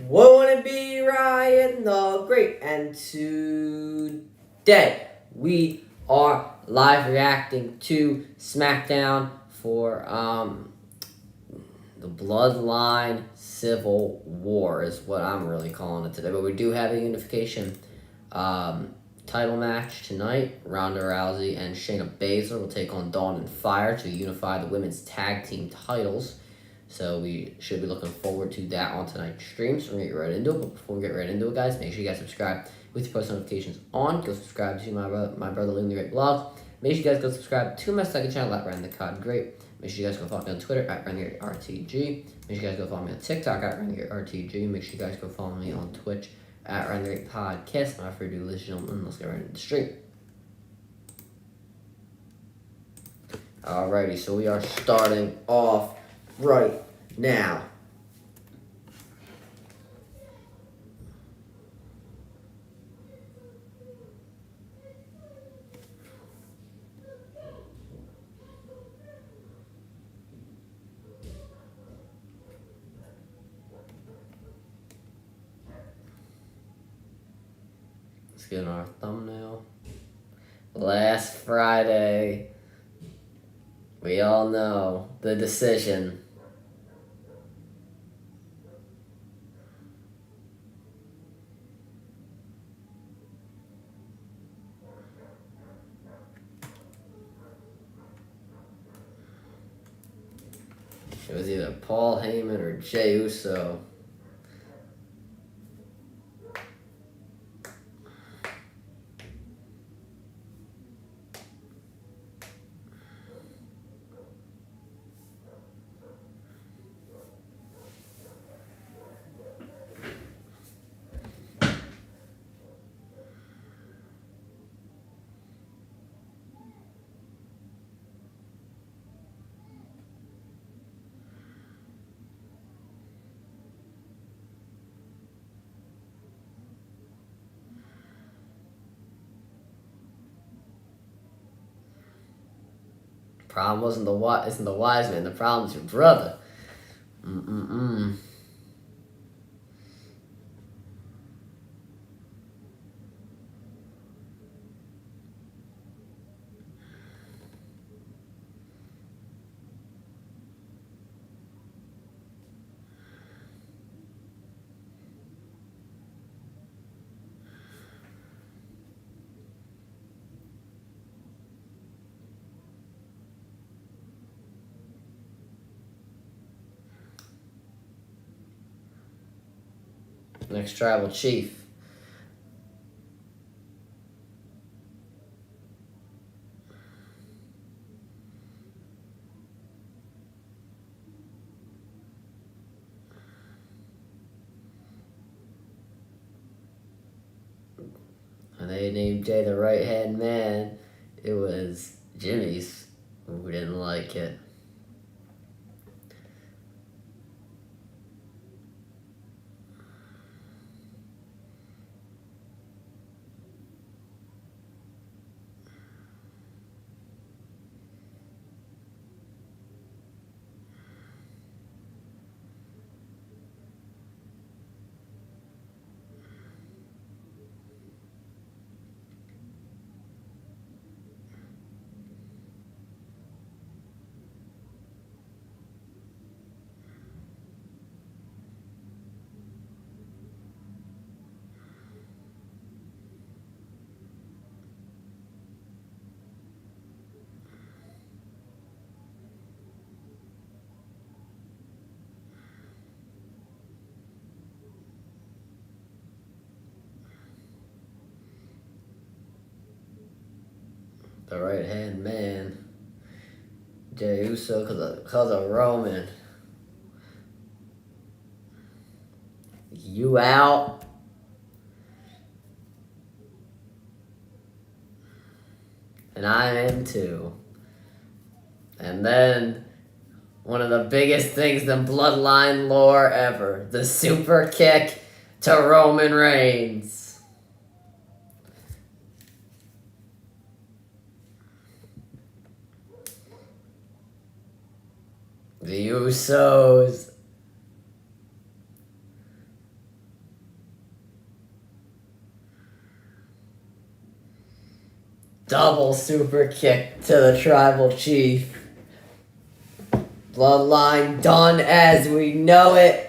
Won't it be Ryan the Great? And today we are live reacting to SmackDown for the Bloodline Civil War is what I'm really calling it today. But we do have a unification title match tonight. Ronda Rousey and Shayna Baszler will take on Dawn and Fire to unify the women's tag team titles. So we should be looking forward to that on tonight's stream. So we're going to get right into it. But before we get right into it, guys, make sure you guys subscribe with your post notifications on. Go subscribe to my brother Liam the Great Blogs. Make sure you guys go subscribe to my second channel at Ryan the Cod Great. Make sure you guys go follow me on Twitter at RTG. Make sure you guys go follow me on TikTok at RTG. Make sure you guys go follow me on Twitch at Ryan the Great Podcast. Without further ado, ladies and gentlemen, let's get right into the stream. Alrighty, so we are starting off right now. Let's get our thumbnail. Last Friday, we all know the decision. It was either Paul Heyman or Jey Uso. Problem isn't the wise man. The problem's your brother. Next tribal chief. And they named Jay the right hand man. It was Jimmy's who didn't like it. The right hand man. Jey Uso because of Roman. You out. And I am too. And then one of the biggest things in Bloodline lore ever. The super kick to Roman Reigns. The Usos. Double super kick to the tribal chief. Bloodline done as we know it.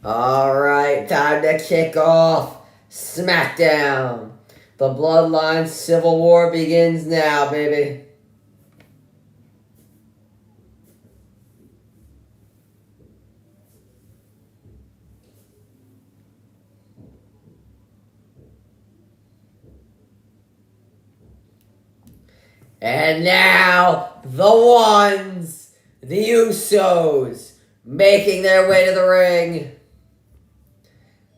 Alright, time to kick off SmackDown. The Bloodline Civil War begins now, baby. And now, the ones, the Usos, making their way to the ring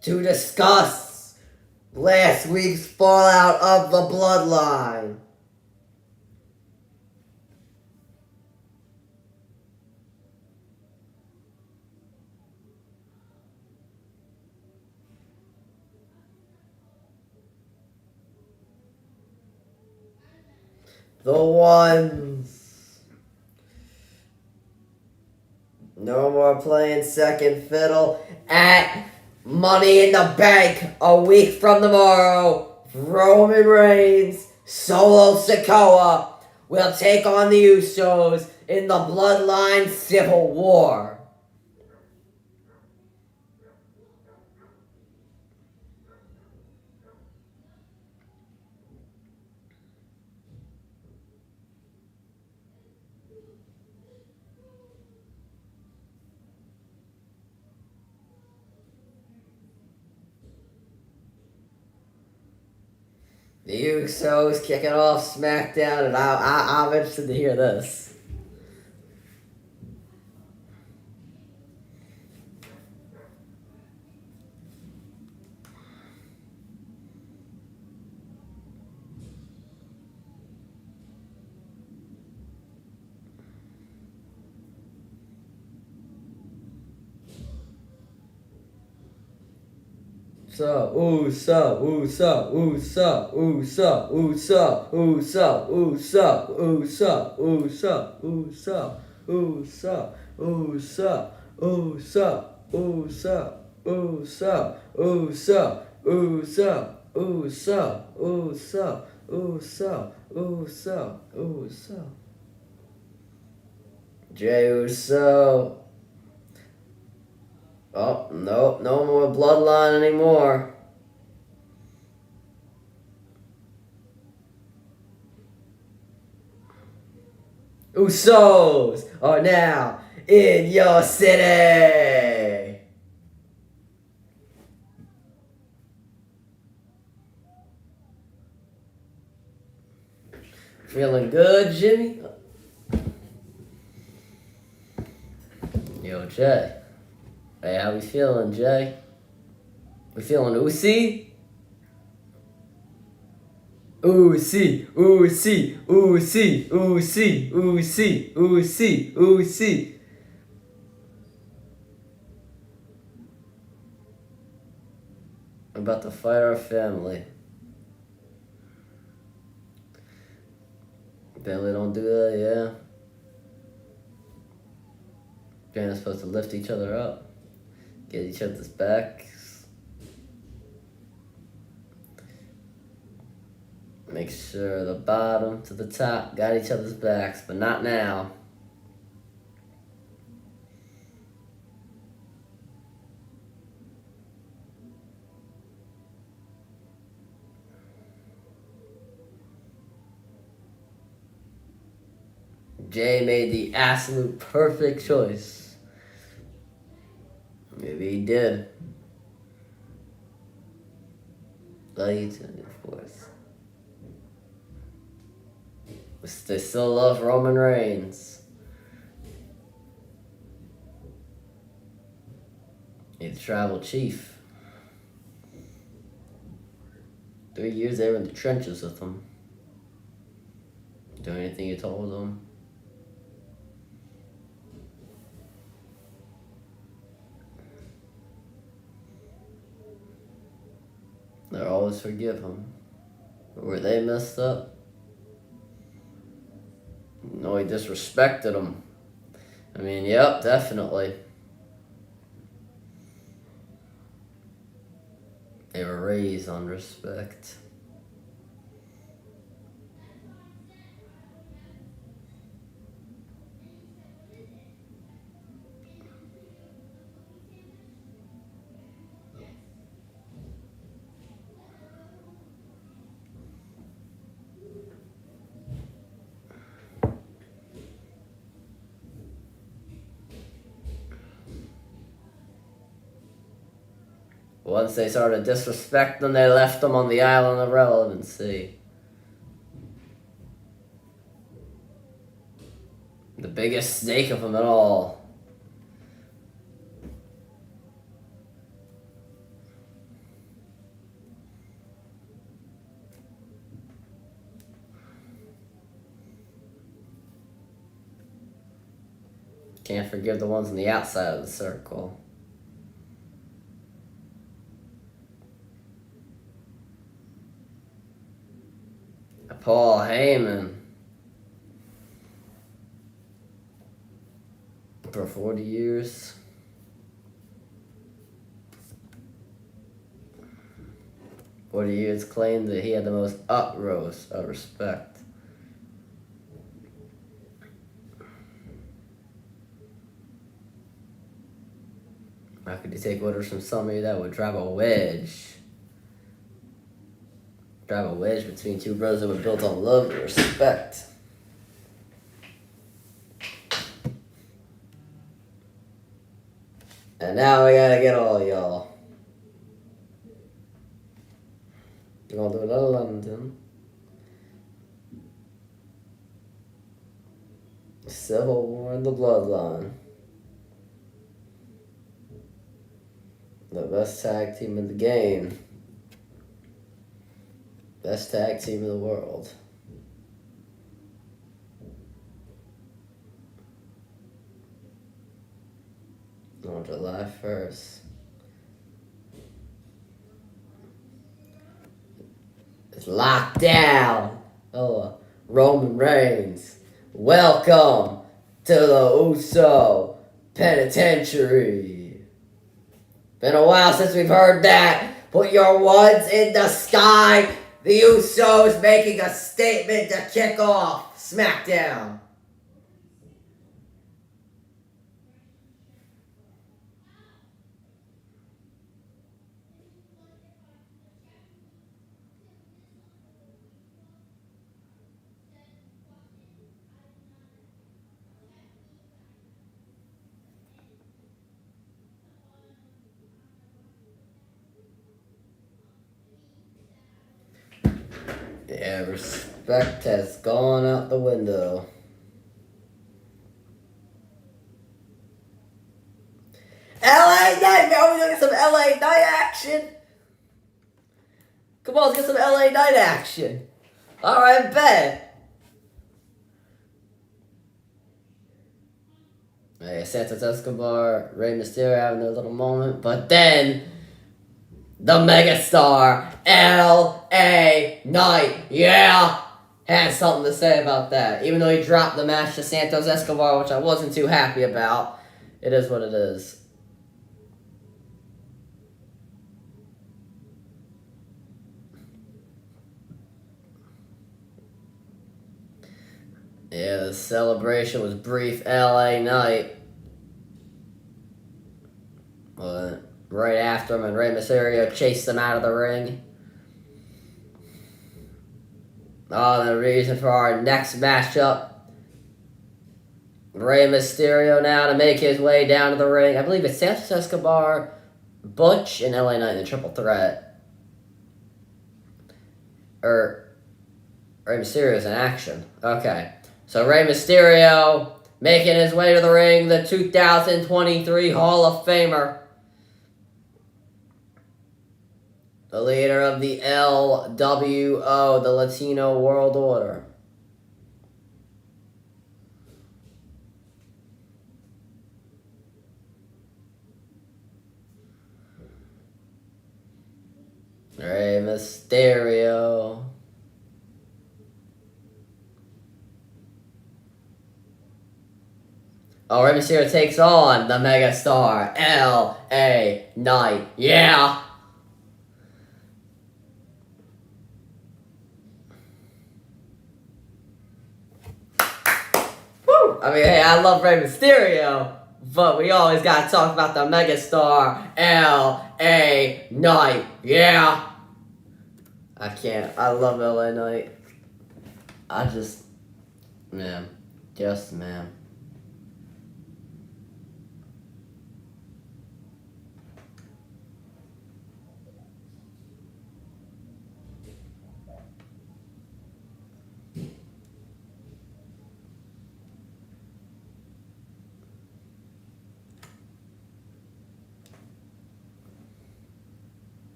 to discuss last week's fallout of the Bloodline. The ones. No more playing second fiddle at Money in the Bank a week from tomorrow. Roman Reigns, Solo Sikoa will take on the Usos in the Bloodline Civil War. The Usos kicking off SmackDown, and I'm interested to hear this. Jey Uso. Oh, no more Bloodline anymore. Usos are now in your city. Feeling good, Jimmy? Yo, Jay. Hey, how we feeling, Jay? We feeling Uzi? Uzi. I'm about to fight our family. Family don't do that, yeah. Family's supposed to lift each other up, get each other's backs, make sure the bottom to the top got each other's backs, but not now. Jay made the absolute perfect choice. Maybe he did. Of course. They still love Roman Reigns. He's the tribal chief. 3 years they were in the trenches with him. Doing anything you told them. They'll always forgive him. But where they messed up, No, he disrespected him. I mean, yep, definitely. They were raised on respect. Once they started disrespecting them, they left them on the island of relevancy. The biggest snake of them all. Can't forgive the ones on the outside of the circle. Paul Heyman. For 40 years. Years claimed that he had the most utmost of respect. How could he take orders from somebody that would drive a wedge? Drive a wedge between two brothers that were built on love and respect. And now we gotta get all y'all. We're gonna do it in London. Civil War in the Bloodline. The best tag team in the game. Best tag team in the world. On July 1st. It's locked down. Oh, Roman Reigns. Welcome to the Uso Penitentiary. Been a while since we've heard that. Put your ones in the sky. The Usos making a statement to kick off SmackDown. Yeah, respect has gone out the window. LA Knight! Are we gonna get some LA Knight action? Come on, let's get some LA Knight action. Alright, bet. Yeah, Santos Escobar, Rey Mysterio having their little moment, but then the megastar LA Knight, yeah, has something to say about that. Even though he dropped the match to Santos Escobar, which I wasn't too happy about, it is what it is. Yeah, the celebration was brief. LA Knight. But right after him, and Rey Mysterio chased him out of the ring. Oh, the reason for our next matchup. Rey Mysterio now to make his way down to the ring. I believe it's Santos Escobar, Butch, and LA Knight in the triple threat. Or Rey Mysterio's in action. Okay. So Rey Mysterio making his way to the ring, the 2023 Hall of Famer. The leader of the LWO, the Latino World Order. Rey Mysterio. Oh, Rey Mysterio takes on the megastar L.A. Knight. Yeah! Woo! I mean, hey, I love Rey Mysterio, but we always gotta talk about the megastar L.A. Knight. Yeah! I can't. I love L.A. Knight. I just... Man. Just, man.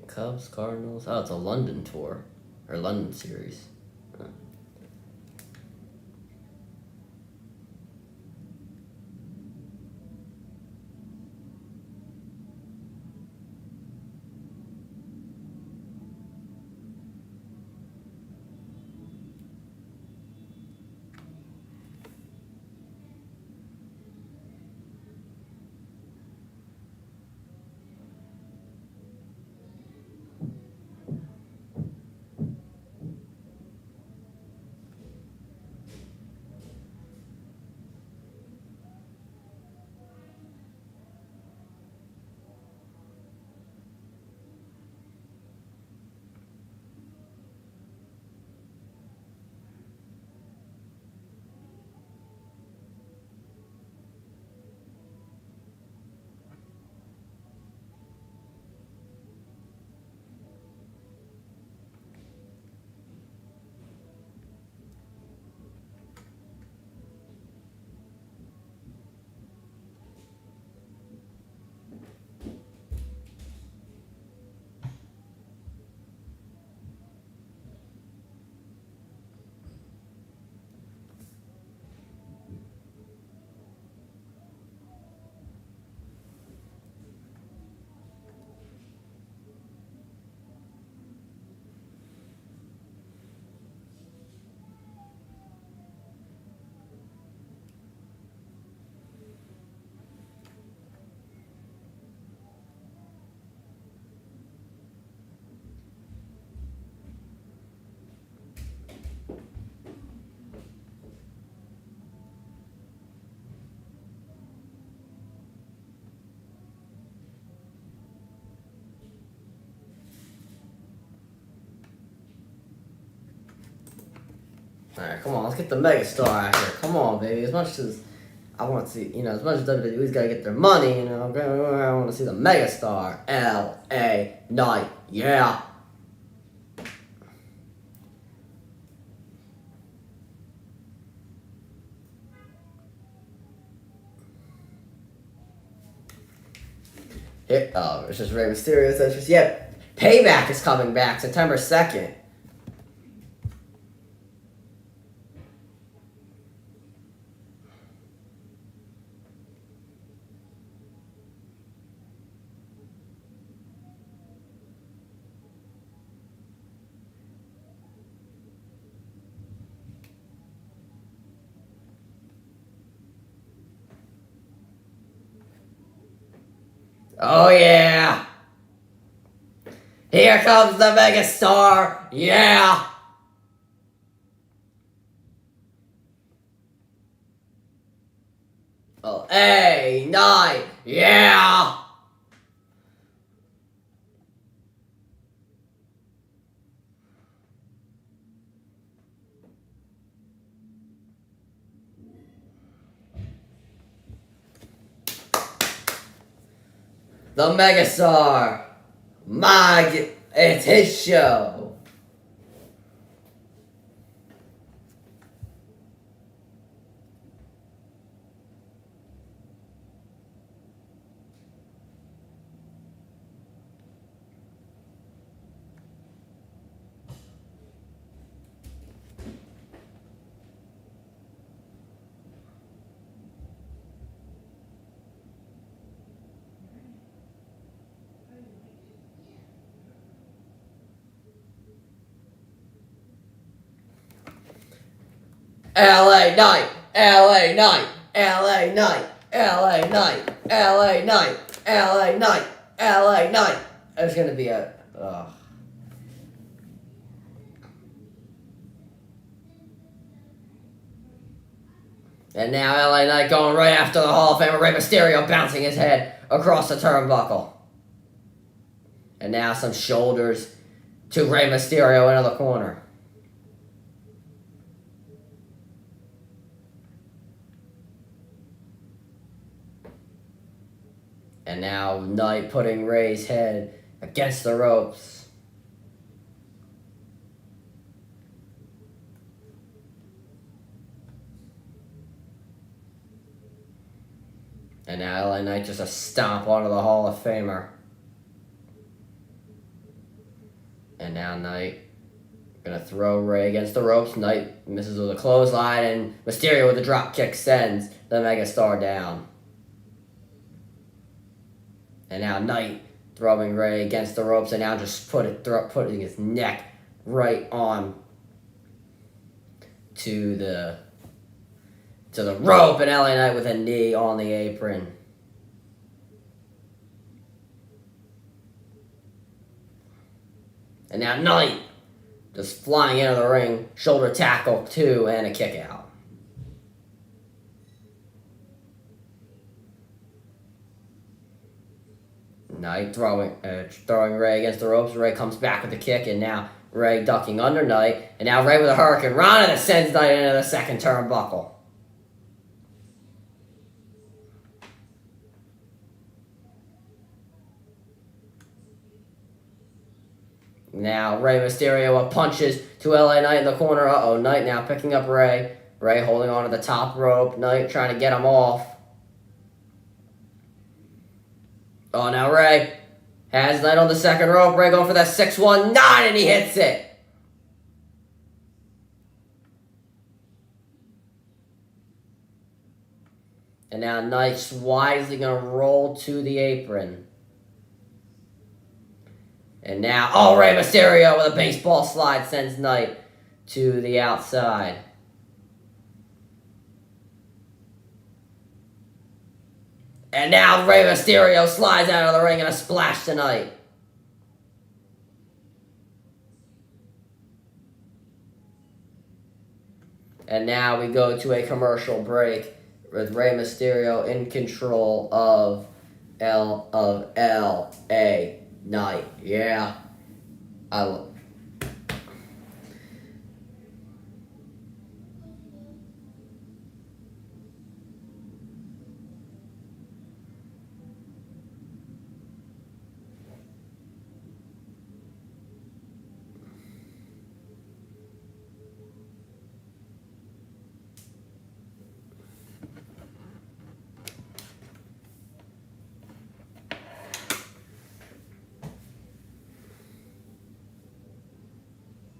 Cubs, Cardinals. Oh, it's a London tour. Or London series. Alright, come on, let's get the megastar out here. Come on, baby. As much as I want to see, as much as WWE's got to get their money, I want to see the megastar. L.A. Knight. Yeah. It's just Rey Mysterio. That's just, Payback is coming back September 2nd. Oh, yeah. Here comes the megastar. Yeah. LA Knight, yeah! The Megastar, it's his show. LA Knight, LA Knight, LA Knight, LA Knight, LA Knight, LA Knight, LA Knight. It's gonna be a. And now LA Knight going right after the Hall of Famer Rey Mysterio, bouncing his head across the turnbuckle. And now some shoulders to Rey Mysterio into the corner. And now Knight putting Rey's head against the ropes. And now LA Knight just a stomp onto the Hall of Famer. And now Knight gonna throw Rey against the ropes. Knight misses with a clothesline, and Mysterio with a drop kick sends the Megastar down. And now Knight throwing Rey against the ropes, and now just putting his neck right on to the rope, and LA Knight with a knee on the apron. And now Knight just flying into the ring, shoulder tackle, 2, and a kick out. Knight throwing Rey against the ropes. Rey comes back with the kick, and now Rey ducking under Knight, and now Rey with a Hurricane Rana that sends Knight into the second turnbuckle. Now Rey Mysterio with punches to LA Knight in the corner. Knight now picking up Rey. Rey holding on to the top rope. Knight trying to get him off. Now Rey has Knight on the second rope. Rey going for that 619, and he hits it. And now Knight's wisely going to roll to the apron. And now, Rey Mysterio with a baseball slide sends Knight to the outside. And now Rey Mysterio slides out of the ring and a splash to Knight. And now we go to a commercial break with Rey Mysterio in control of L.A. Knight. Yeah.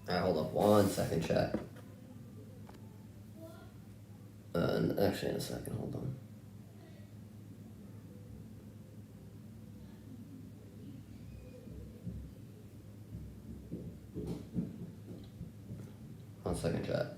Alright, hold up 1 second, chat. Actually, in a second, hold on. One second, chat.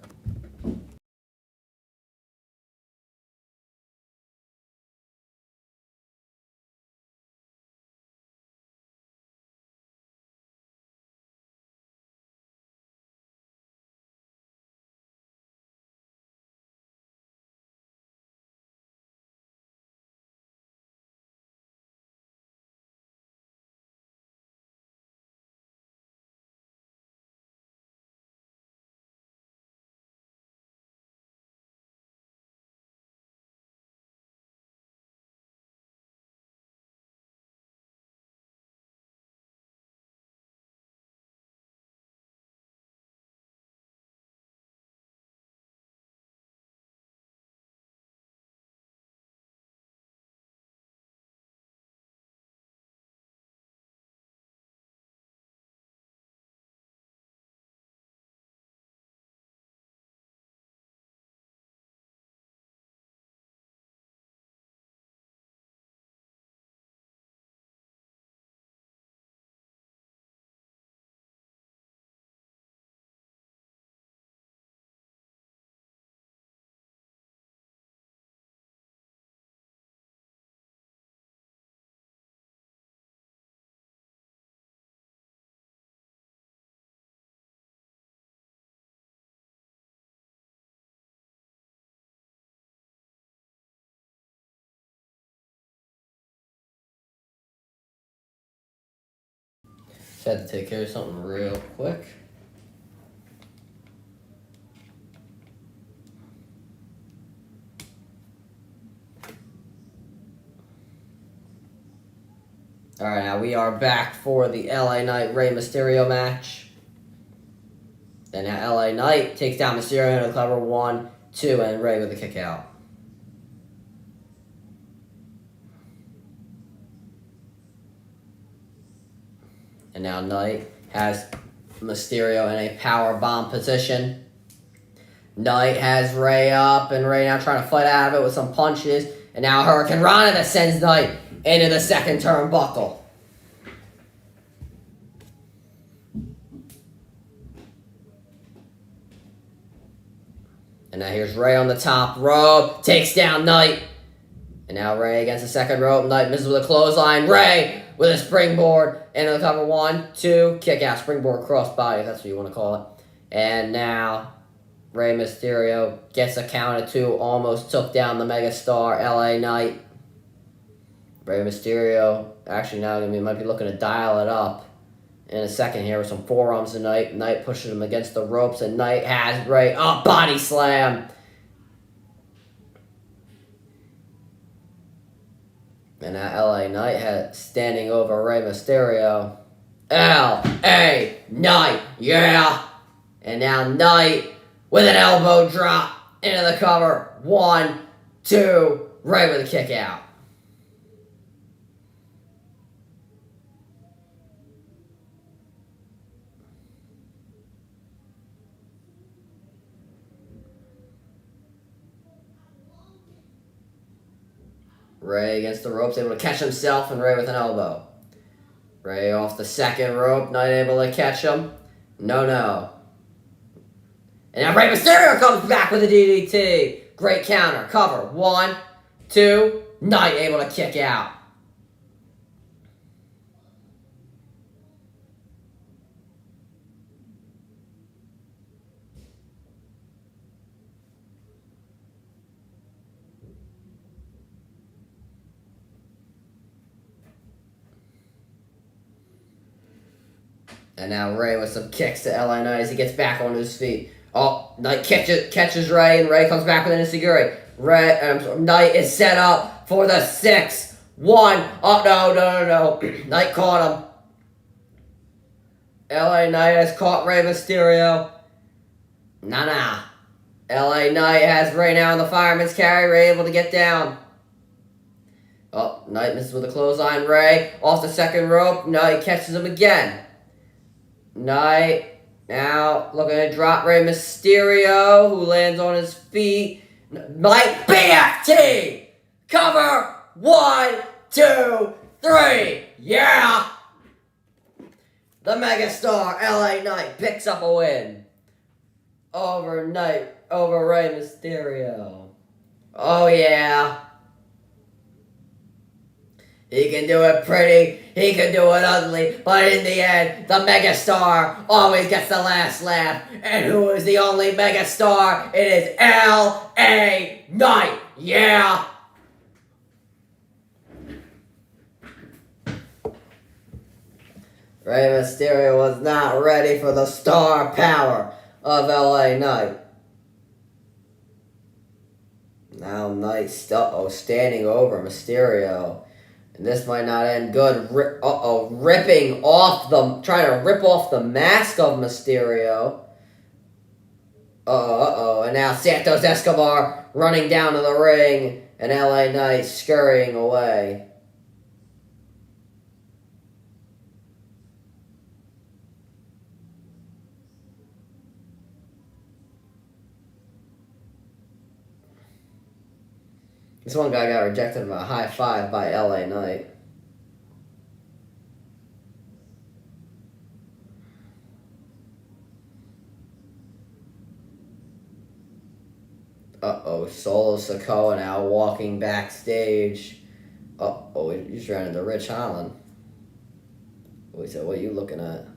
Just had to take care of something real quick. Alright, now we are back for the LA Knight Rey Mysterio match. And now LA Knight takes down Mysterio into the cover. 1, 2, and Rey with a kick out. And now Knight has Mysterio in a power bomb position. Knight has Rey up, and Rey now trying to fight out of it with some punches. And now Hurricane Rana that sends Knight into the second turnbuckle. And now here's Rey on the top rope, takes down Knight. And now Rey against the second rope. Knight misses with a clothesline. Rey with a springboard into the cover. 1, 2, kick out, springboard crossbody, if that's what you want to call it. And now Rey Mysterio gets a count of 2, almost took down the megastar LA Knight. Rey Mysterio, actually now we might be looking to dial it up in a second here with some forearms tonight. Knight pushes him against the ropes, and Knight has Rey up, body slam. And now LA Knight has standing over Rey Mysterio. LA Knight, yeah. And now Knight with an elbow drop into the cover. 1, 2, Rey with a kick out. Rey against the ropes, able to catch himself, and Rey with an elbow. Rey off the second rope, not able to catch him. No. And now Rey Mysterio comes back with a DDT. Great counter. Cover. 1, 2. Knight able to kick out. And now Rey with some kicks to LA Knight as he gets back on his feet. Oh, Knight catches Rey, and Rey comes back with an enziguri. Knight is set up for the 6, 1. Oh, no. Knight caught him. LA Knight has caught Rey Mysterio. Nah. LA Knight has Rey now in the fireman's carry. Rey able to get down. Oh, Knight misses with a clothesline. Rey off the second rope. Knight catches him again. Knight now looking to drop Rey Mysterio, who lands on his feet. Knight BFT! Cover! 1, 2, 3! Yeah! The megastar LA Knight picks up a win over Rey Mysterio. Oh yeah. He can do it pretty, he can do it ugly, but in the end, the megastar always gets the last laugh. And who is the only megastar? It is L.A. Knight. Yeah! Rey Mysterio was not ready for the star power of L.A. Knight. Now Knight standing over Mysterio. And this might not end good. Trying to rip off the mask of Mysterio. And now Santos Escobar running down to the ring, and LA Knight scurrying away. This one guy got rejected by a high five by LA Knight. Solo Sikoa now walking backstage. He's ran into Rich Holland. He said, what are you looking at?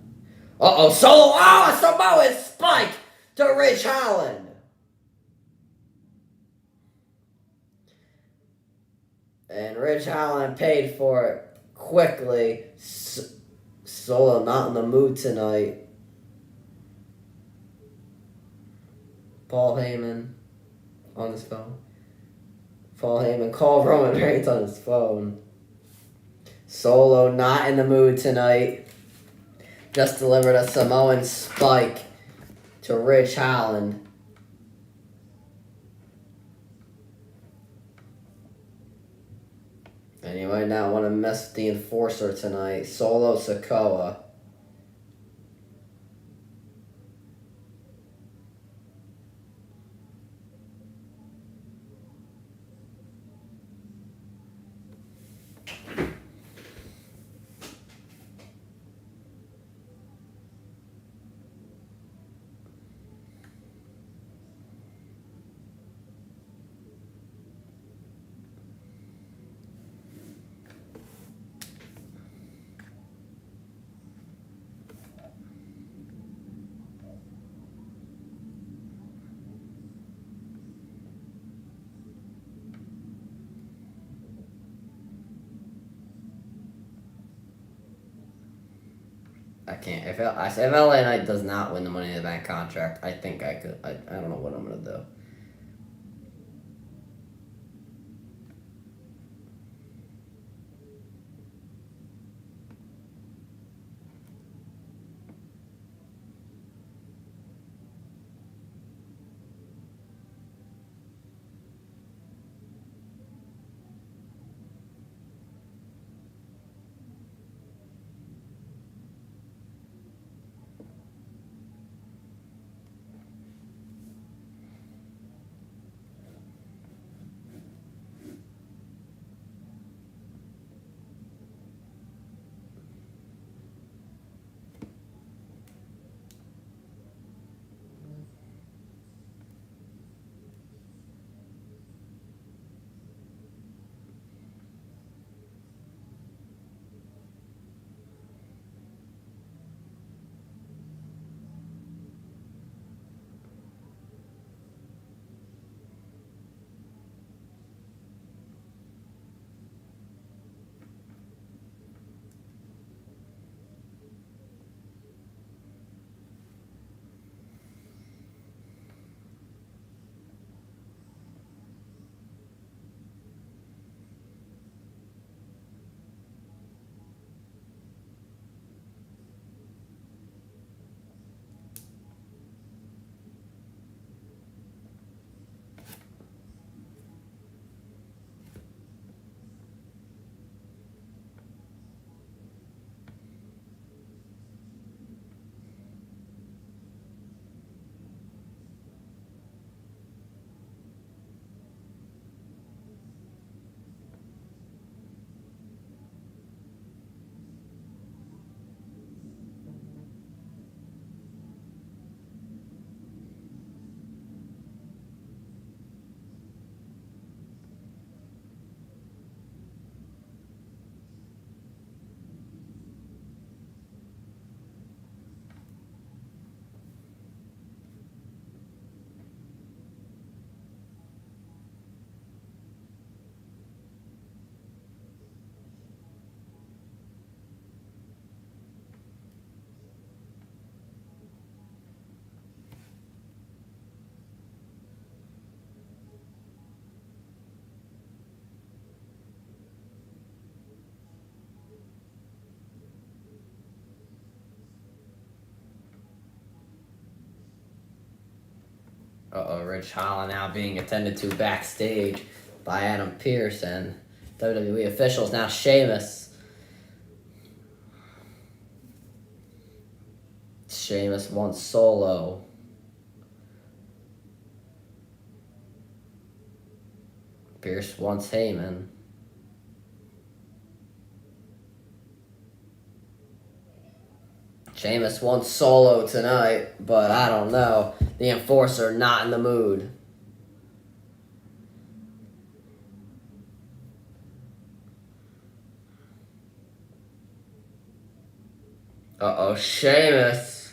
Solo! A Samoan spike to Rich Holland. And Rich Holland paid for it quickly. Solo not in the mood tonight. Paul Heyman on his phone. Paul Heyman called Roman Reigns on his phone. Solo not in the mood tonight. Just delivered a Samoan spike to Rich Holland. And you might not want to mess with the Enforcer tonight. Solo Sikoa. I can't. If LA Knight does not win the Money in the Bank contract, I think I could. I don't know what I'm going to do. Rich Holland now being attended to backstage by Adam Pearce and WWE officials. Now Sheamus. Sheamus wants Solo. Pearce wants Heyman. Sheamus wants Solo tonight, but I don't know. The Enforcer not in the mood. Sheamus.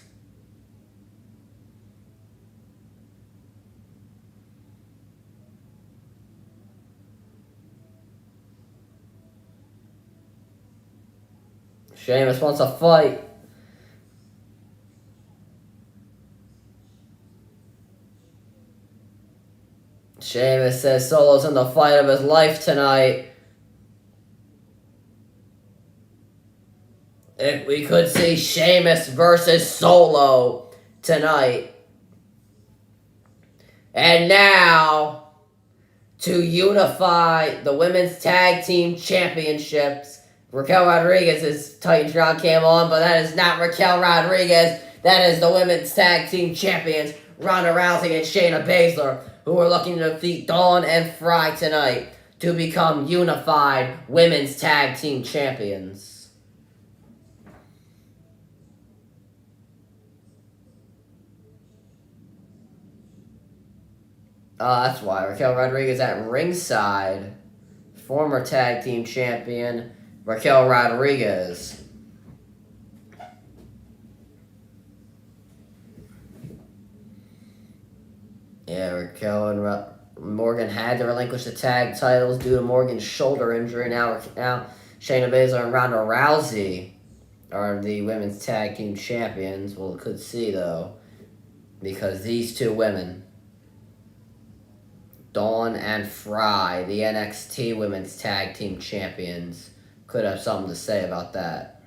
Sheamus wants a fight. Sheamus says Solo's in the fight of his life tonight. We could see Sheamus versus Solo tonight. And now, to unify the Women's Tag Team Championships, Raquel Rodriguez's Titantron came on, but that is not Raquel Rodriguez. That is the Women's Tag Team Champions, Ronda Rousey and Shayna Baszler, who are looking to defeat Dawn and Fry tonight to become unified Women's Tag Team Champions. That's why. Raquel Rodriguez at ringside. Former tag team champion, Raquel Rodriguez. Yeah, Raquel and Morgan had to relinquish the tag titles due to Morgan's shoulder injury. Now Shayna Baszler and Ronda Rousey are the women's tag team champions. Well, could see, though, because these two women, Dawn and Fry, the NXT Women's Tag Team Champions, could have something to say about that.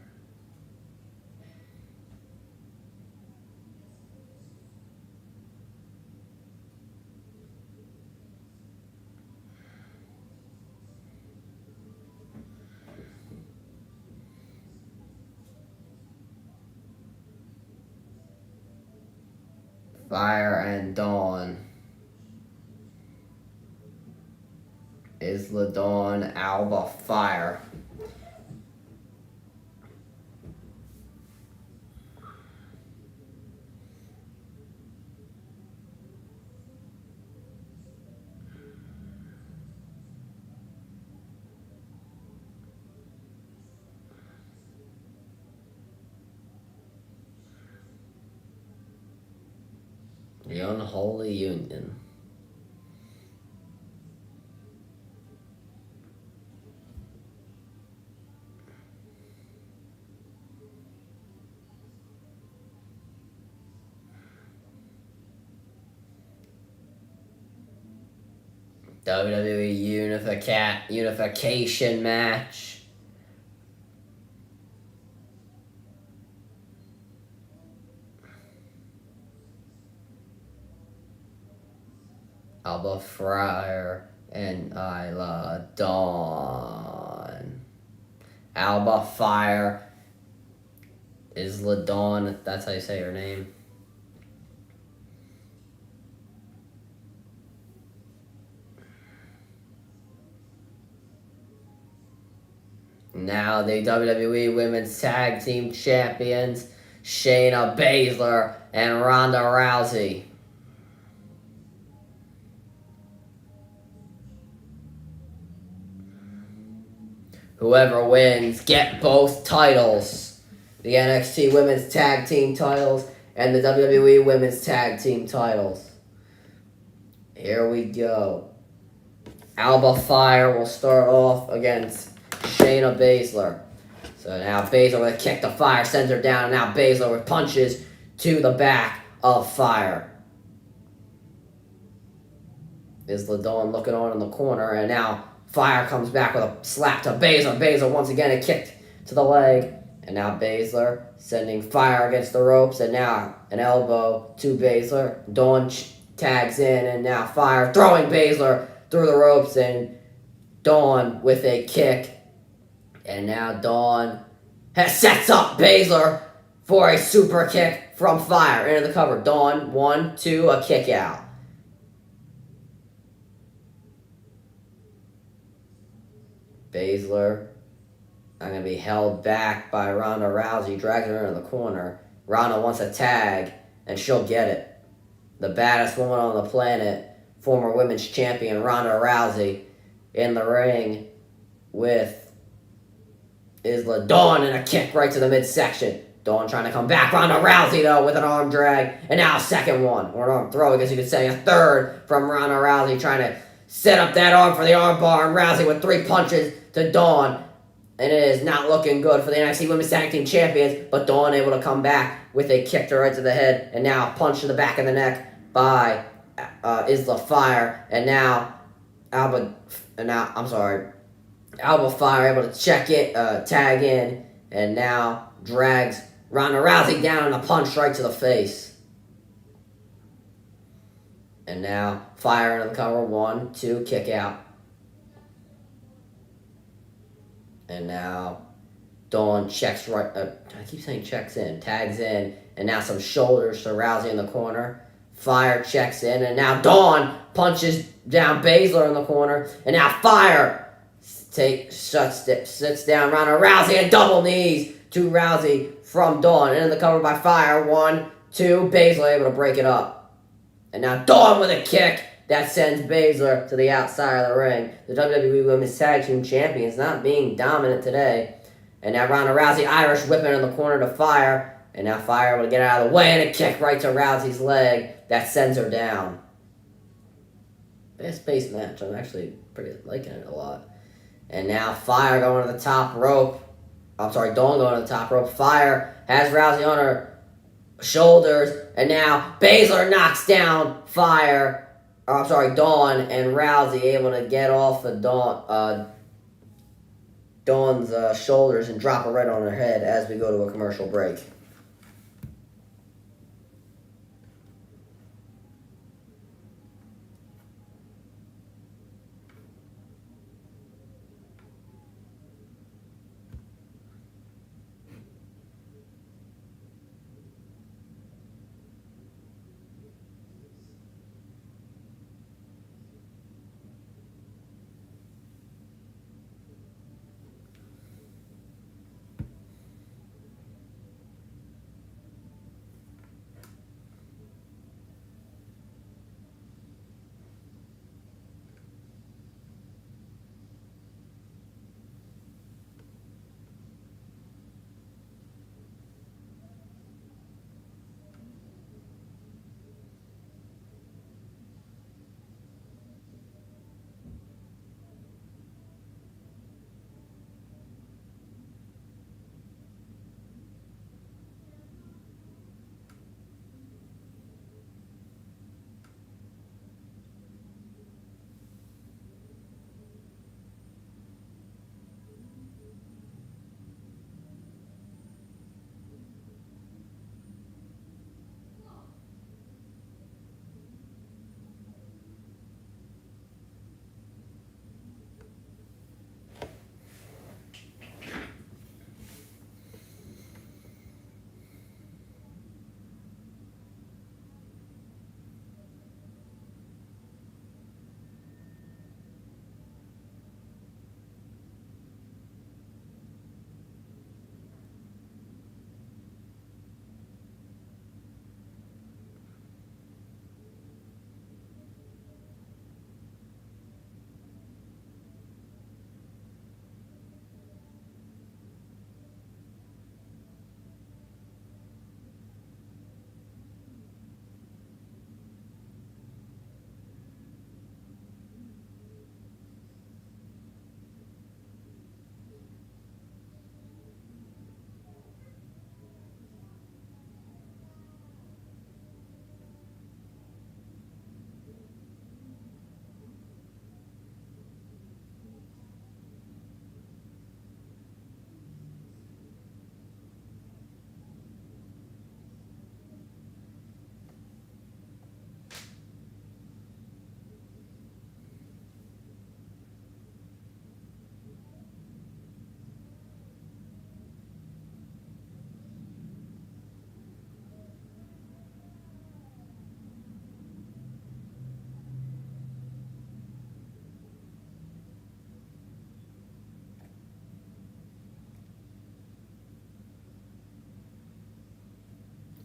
Fire and Dawn. Isla Dawn, Alba Fire. The Unholy Union. WWE unification match. Alba Fire and Isla Dawn. Alba Fire, Isla Dawn, that's how you say her name. Now the WWE Women's Tag Team Champions, Shayna Baszler and Ronda Rousey. Whoever wins, get both titles. The NXT Women's Tag Team titles and the WWE Women's Tag Team titles. Here we go. Alba Fire will start off against Shayna Baszler. So now Baszler with a kick to Fire, sends her down, and now Baszler with punches to the back of Fire. Isla Dawn looking on in the corner, and now Fire comes back with a slap to Baszler. Baszler once again a kick to the leg, and now Baszler sending Fire against the ropes, and now an elbow to Baszler. Dawn tags in, and now Fire throwing Baszler through the ropes, and Dawn with a kick. And now Dawn sets up Baszler for a super kick from Fire into the cover. Dawn, 1, 2, a kick out. Baszler, I'm going to be held back by Ronda Rousey, drags her into the corner. Ronda wants a tag, and she'll get it. The baddest woman on the planet, former women's champion Ronda Rousey, in the ring with Isla Dawn and a kick right to the midsection. Dawn trying to come back. Ronda Rousey, though, with an arm drag. And now a second one, or an arm throw, I guess you could say. A third from Ronda Rousey trying to set up that arm for the arm bar. And Rousey with 3 punches to Dawn. And it is not looking good for the NXT Women's Tag Team Champions, but Dawn able to come back with a kick to right to the head, and now punch to the back of the neck by Isla Fire, and now Alba Fire able to check it, tag in, and now drags Ronda Rousey down and a punch right to the face. And now Fire into the cover, 1, 2, kick out. And now Dawn checks right. I keep saying checks in, tags in, and now some shoulders to Rousey in the corner. Fire checks in, and now Dawn punches down Baszler in the corner, and now Fire sits down Ronda Rousey and double knees to Rousey from Dawn. Into the cover by Fire, 1, 2, Baszler able to break it up. And now Dawn with a kick that sends Baszler to the outside of the ring. The WWE Women's Tag Team Champions not being dominant today. And now Ronda Rousey Irish whipping in the corner to Fire. And now Fire able to get out of the way and a kick right to Rousey's leg that sends her down. Fast-paced match. I'm actually pretty liking it a lot. And now Fire going to the top rope. Dawn going to the top rope. Fire has Rousey on her shoulders. And now Baszler knocks down Dawn, and Rousey able to get off of Dawn's shoulders and drop her right on her head as we go to a commercial break.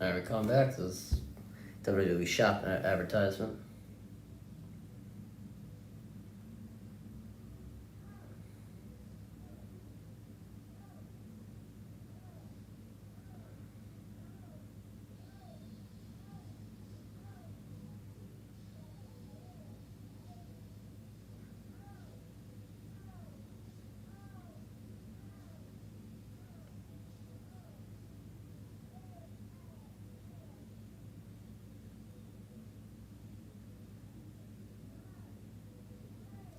Alright, we come back to this WWE Shop advertisement.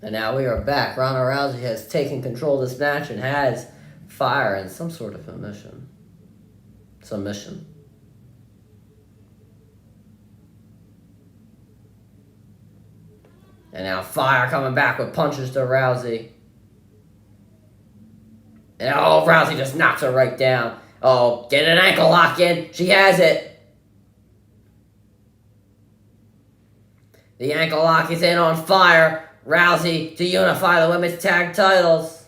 And now we are back. Ronda Rousey has taken control of this match and has Fire in some sort of submission. And now Fire coming back with punches to Rousey. And Rousey just knocks her right down. Oh, get an ankle lock in. She has it. The ankle lock is in on Fire. Rousey to unify the women's tag titles.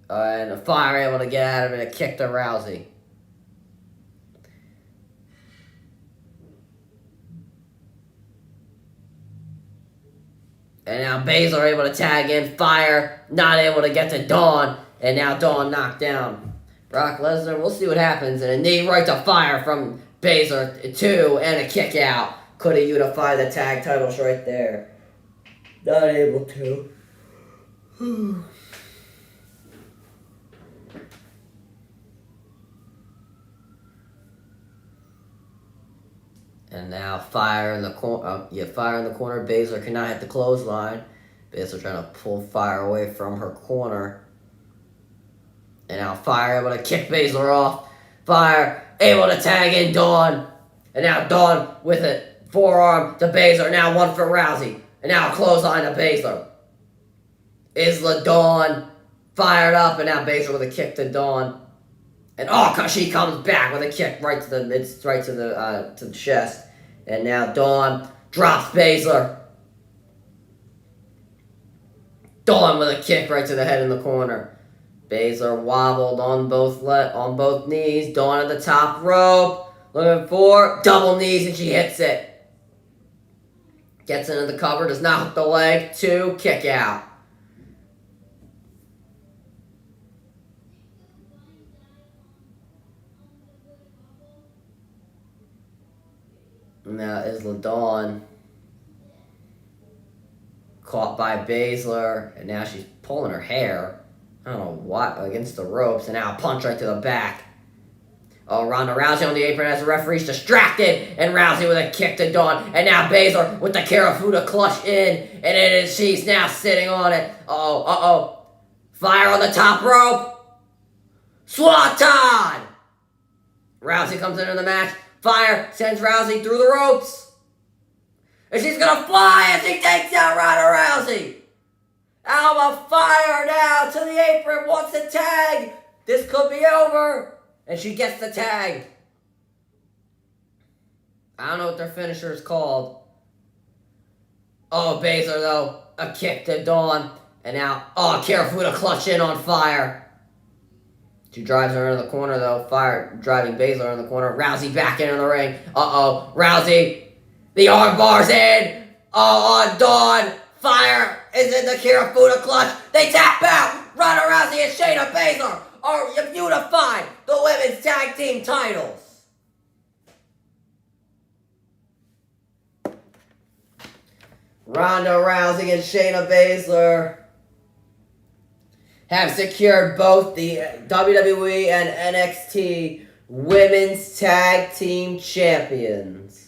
And Fire able to get out of it, a kick to Rousey. And now Baszler able to tag in. Fire not able to get to Dawn. And now Dawn knocked down Brock Lesnar. We'll see what happens. And a knee right to Fire from Baszler, 2, and a kick out. Could have unified the tag titles right there. Not able to. And now Fire in the corner. Fire in the corner. Baszler cannot hit the clothesline. Baszler trying to pull Fire away from her corner. And now Fire able to kick Baszler off. Fire able to tag in Dawn. And now Dawn with a forearm to Baszler. Now one for Rousey. And now a clothesline to Baszler. Isla Dawn fired up. And now Baszler with a kick to Dawn. And she comes back with a kick right to the chest. And now Dawn drops Baszler. Dawn with a kick right to the head in the corner. Baszler wobbled on both knees. Dawn at the top rope. Looking for double knees, and she hits it. Gets into the cover, does not hook the leg. 2, kick out. Now Isla Dawn caught by Baszler, and now she's pulling her hair. I don't know what, against the ropes, and now a punch right to the back. Ronda Rousey on the apron as the referee's distracted, and Rousey with a kick to Dawn, and now Baszler with the Karafuda clutch in, and she's now sitting on it. Fire on the top rope. Swanton! Rousey comes into the match. Fire sends Rousey through the ropes. And she's going to fly as she takes out Ronda Rousey. Alba Fire now to the apron, wants a tag. This could be over. And she gets the tag. I don't know what their finisher is called. Baszler though, a kick to Dawn. And now, Karafuda clutch in on Fire. She drives her into the corner though. Fire driving Baszler in the corner. Rousey back into the ring. Rousey. The arm bar's in. On Dawn. Fire is in the Karafuda clutch. They tap out. Ronda Rousey and Shayna Baszler are unified the women's tag team titles. Ronda Rousey and Shayna Baszler have secured both the WWE and NXT Women's Tag Team Championships.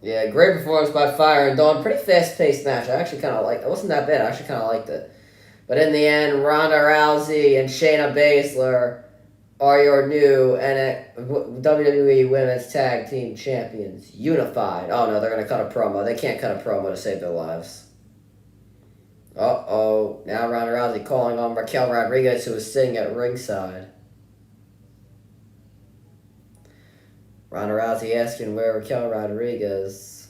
Yeah, great performance by Fire and Dawn. Pretty fast-paced match. I actually kind of liked it. It wasn't that bad. I actually kind of liked it. But in the end, Ronda Rousey and Shayna Baszler are your new WWE Women's Tag Team Champions. Unified. Oh, no, they're going to cut a promo. They can't cut a promo to save their lives. Now Ronda Rousey calling on Raquel Rodriguez, who is sitting at ringside. Ronda Rousey asking where Raquel Rodriguez,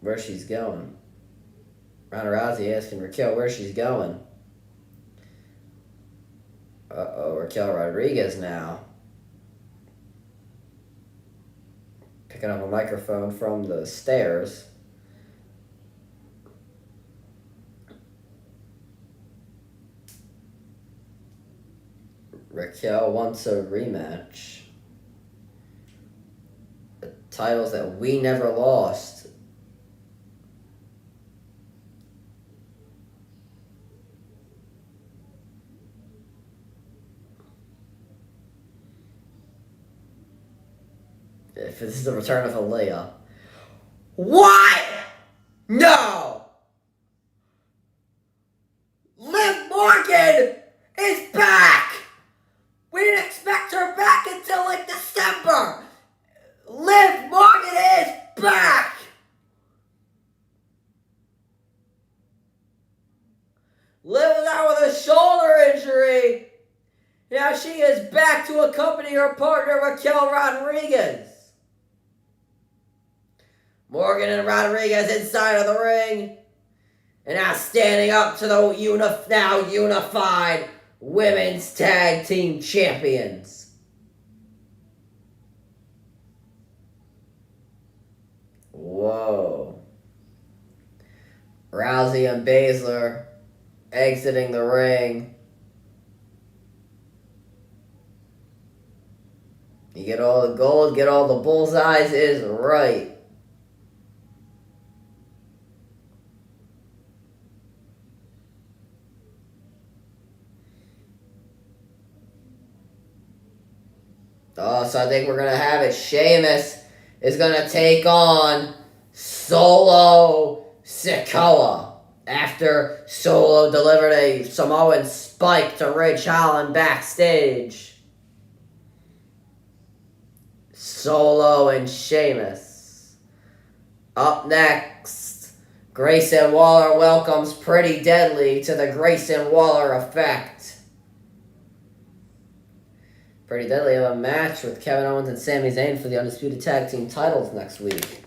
where she's going. Ronda Rousey asking Raquel where she's going. Raquel Rodriguez now. Picking up a microphone from the stairs. Raquel wants a rematch. The titles that we never lost. This is the return of Aaliyah. What? No! Liv Morgan is back! We didn't expect her back until like December! Liv Morgan is back! Liv was out with a shoulder injury. Now she is back to accompany her partner Raquel Rodriguez. Morgan and Rodriguez inside of the ring. And now standing up to the now unified Women's Tag Team Champions. Whoa. Rousey and Baszler exiting the ring. You get all the gold, get all the bullseyes is right. Oh, so I think we're going to have it. Sheamus is going to take on Solo Sikoa after Solo delivered a Samoan spike to Ridge Holland backstage. Solo and Sheamus. Up next, Grayson Waller welcomes Pretty Deadly to the Grayson Waller Effect. Pretty Deadly have a match with Kevin Owens and Sami Zayn for the Undisputed Tag Team titles next week.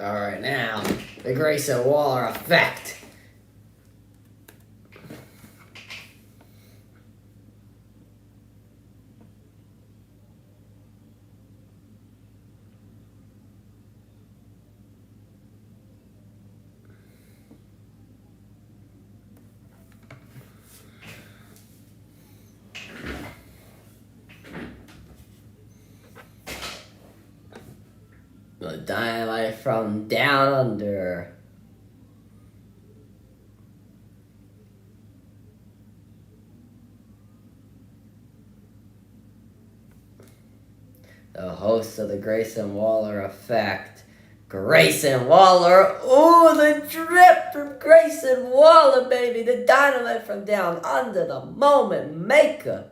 Alright, now, the Grayson Waller effect. The Dynamite from Down Under. The host of the Grayson Waller effect. Grayson Waller. Ooh, the drip from Grayson Waller, baby. The Dynamite from Down Under. The moment maker.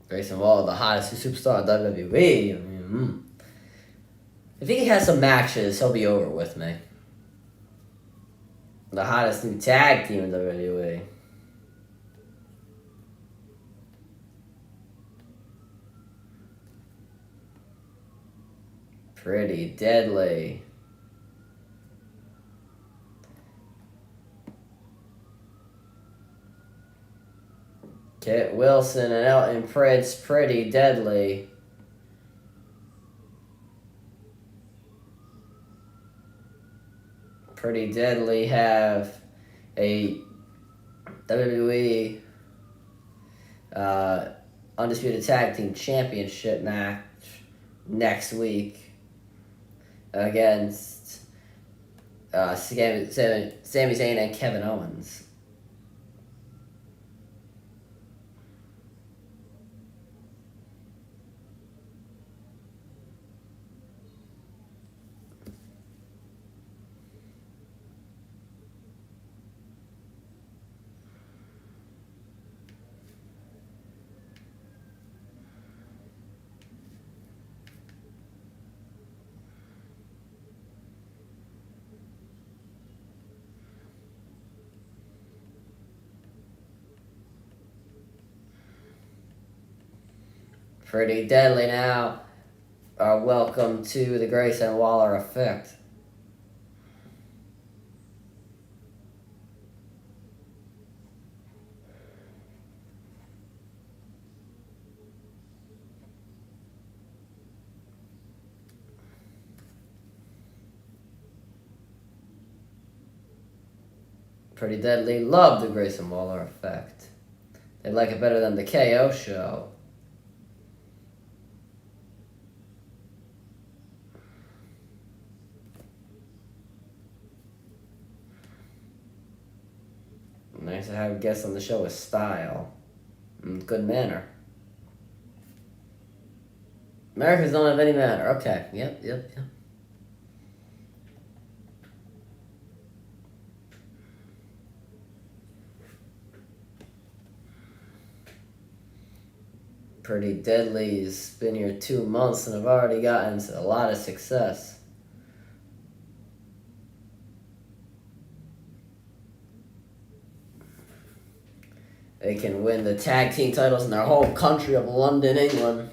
Grayson Waller, the hottest superstar in WWE. I mean, if he has some matches, he'll be over with me. The hottest new tag team in WWE. Pretty deadly. Kit Wilson and Elton Prince, pretty deadly. Pretty deadly have a WWE Undisputed Tag Team Championship match next week against Sami Zayn and Kevin Owens. Pretty deadly now. Welcome to the Grayson Waller effect. Pretty deadly love the Grayson Waller effect. They like it better than the KO show. Nice to have guests on the show with style and good manner. Americans don't have any manner. Okay. Yep. Pretty Deadly's been here 2 months and have already gotten a lot of success. They can win the tag team titles in their home country of London, England.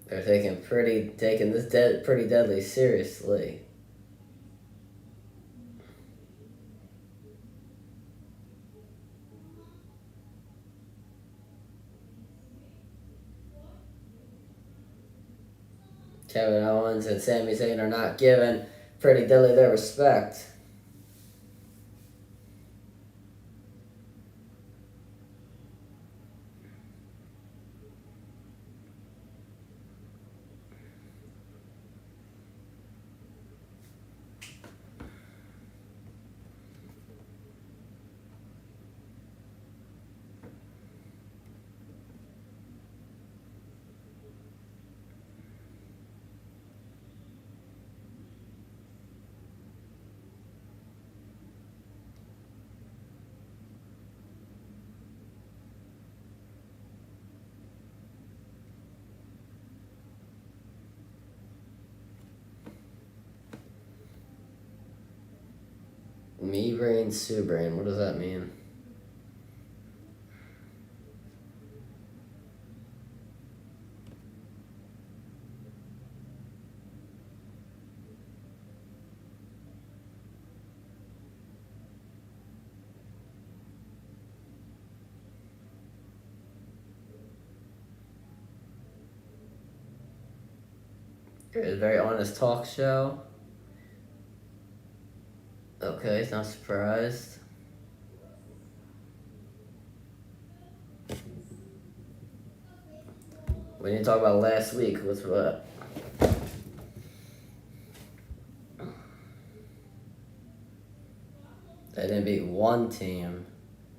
They're taking this Pretty Deadly seriously. Kevin Owens and Sami Zayn are not giving Pretty Deadly their respect. Me brain, Sue brain. What does that mean? It's a very honest talk show. Okay, not surprised. We didn't talk about last week. What's what? They didn't beat one team.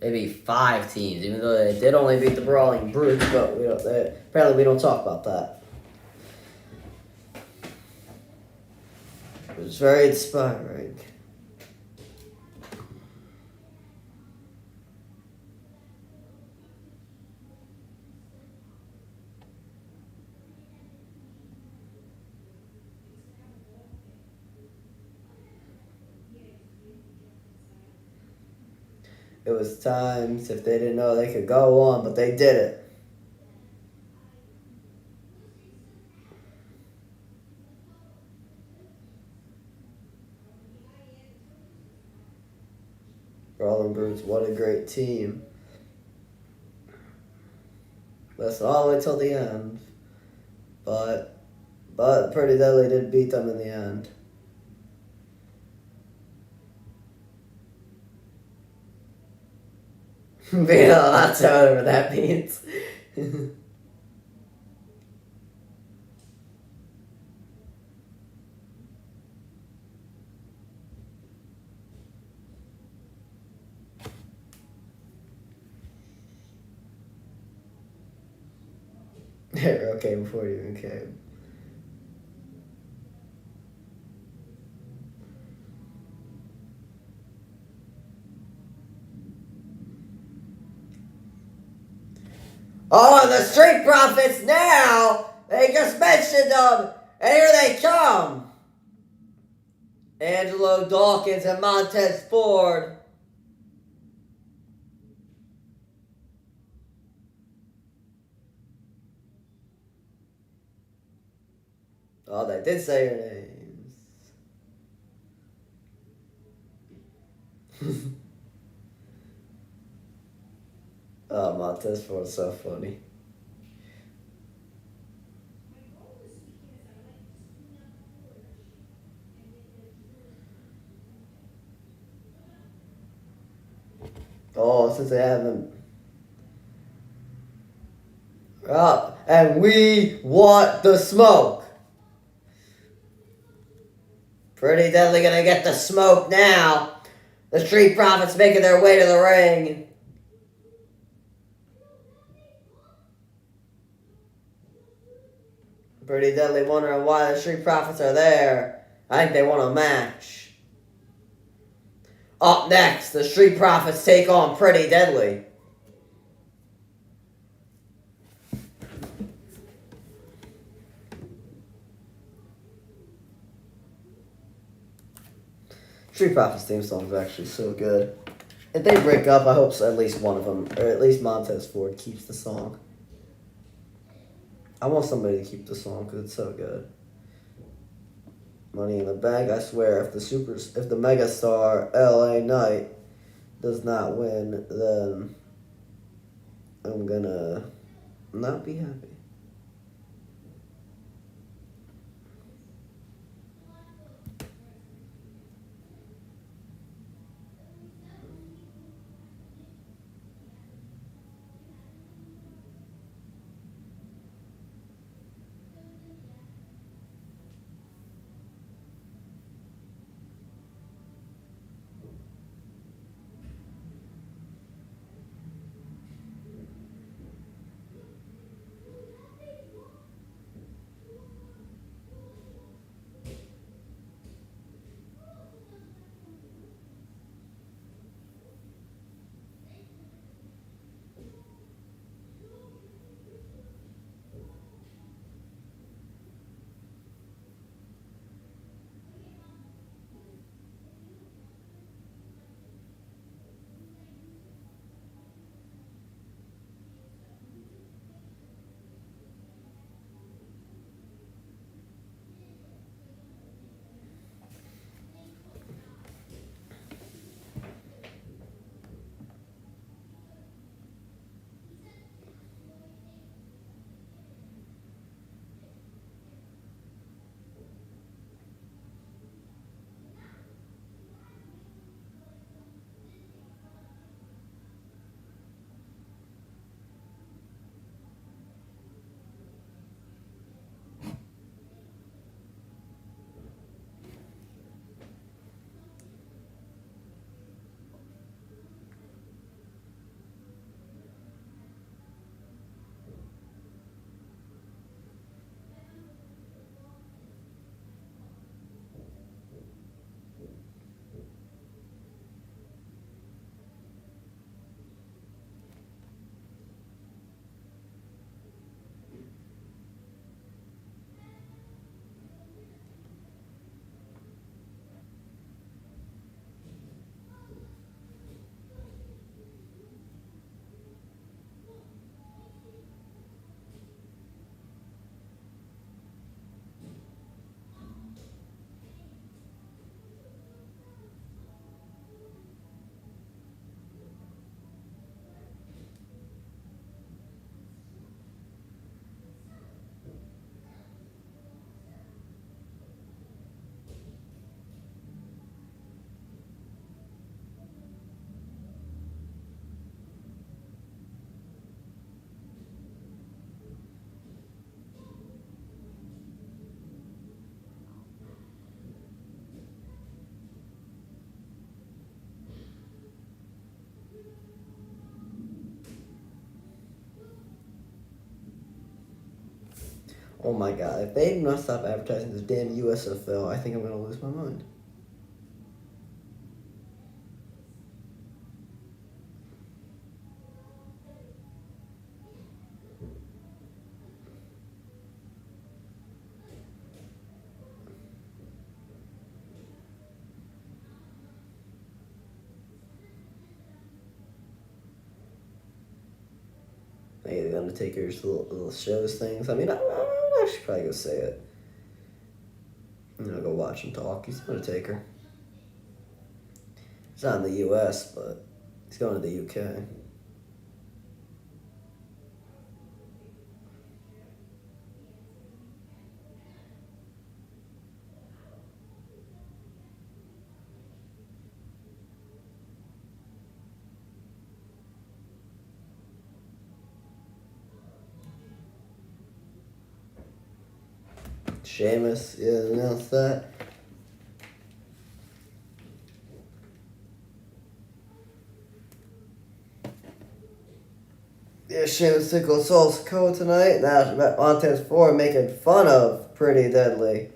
They beat 5 teams, even though they did only beat the Brawling Brutes. But apparently we don't talk about that. It was very inspiring. It was times if they didn't know they could go on, but they did it. Brawling Brutes, what a great team. Listen all the way till the end. But Pretty Deadly did beat them in the end. Yeah, that's whatever that means. They were okay before you even came. Oh, and the Street Profits now! They just mentioned them! And here they come! Angelo Dawkins and Montez Ford. Oh, they did say your names. Oh, Montez Ford's so funny. Oh, since they haven't. Up, and we want the smoke. Pretty Deadly gonna get the smoke now. The Street Profits making their way to the ring. Pretty Deadly wondering why the Street Profits are there. I think they want a match. Up next, the Street Profits take on Pretty Deadly. Street Profits theme song is actually so good. If they break up, I hope at least one of them, or at least Montez Ford, keeps the song. I want somebody to keep the song because it's so good. Money in the Bank. I swear, if the megastar LA Knight does not win, then I'm gonna not be happy. Oh my god, if they do not stop advertising this damn USFL, I think I'm going to lose my mind. Hey, the Undertaker's little shows things. I mean, I should probably go say it. Go watch him talk. He's the Undertaker. He's not in the U.S., but he's going to the U.K. Sheamus, yeah, announced that. Yeah, Sheamus took on Saul Sikoa tonight. Now Montez Ford making fun of Pretty Deadly.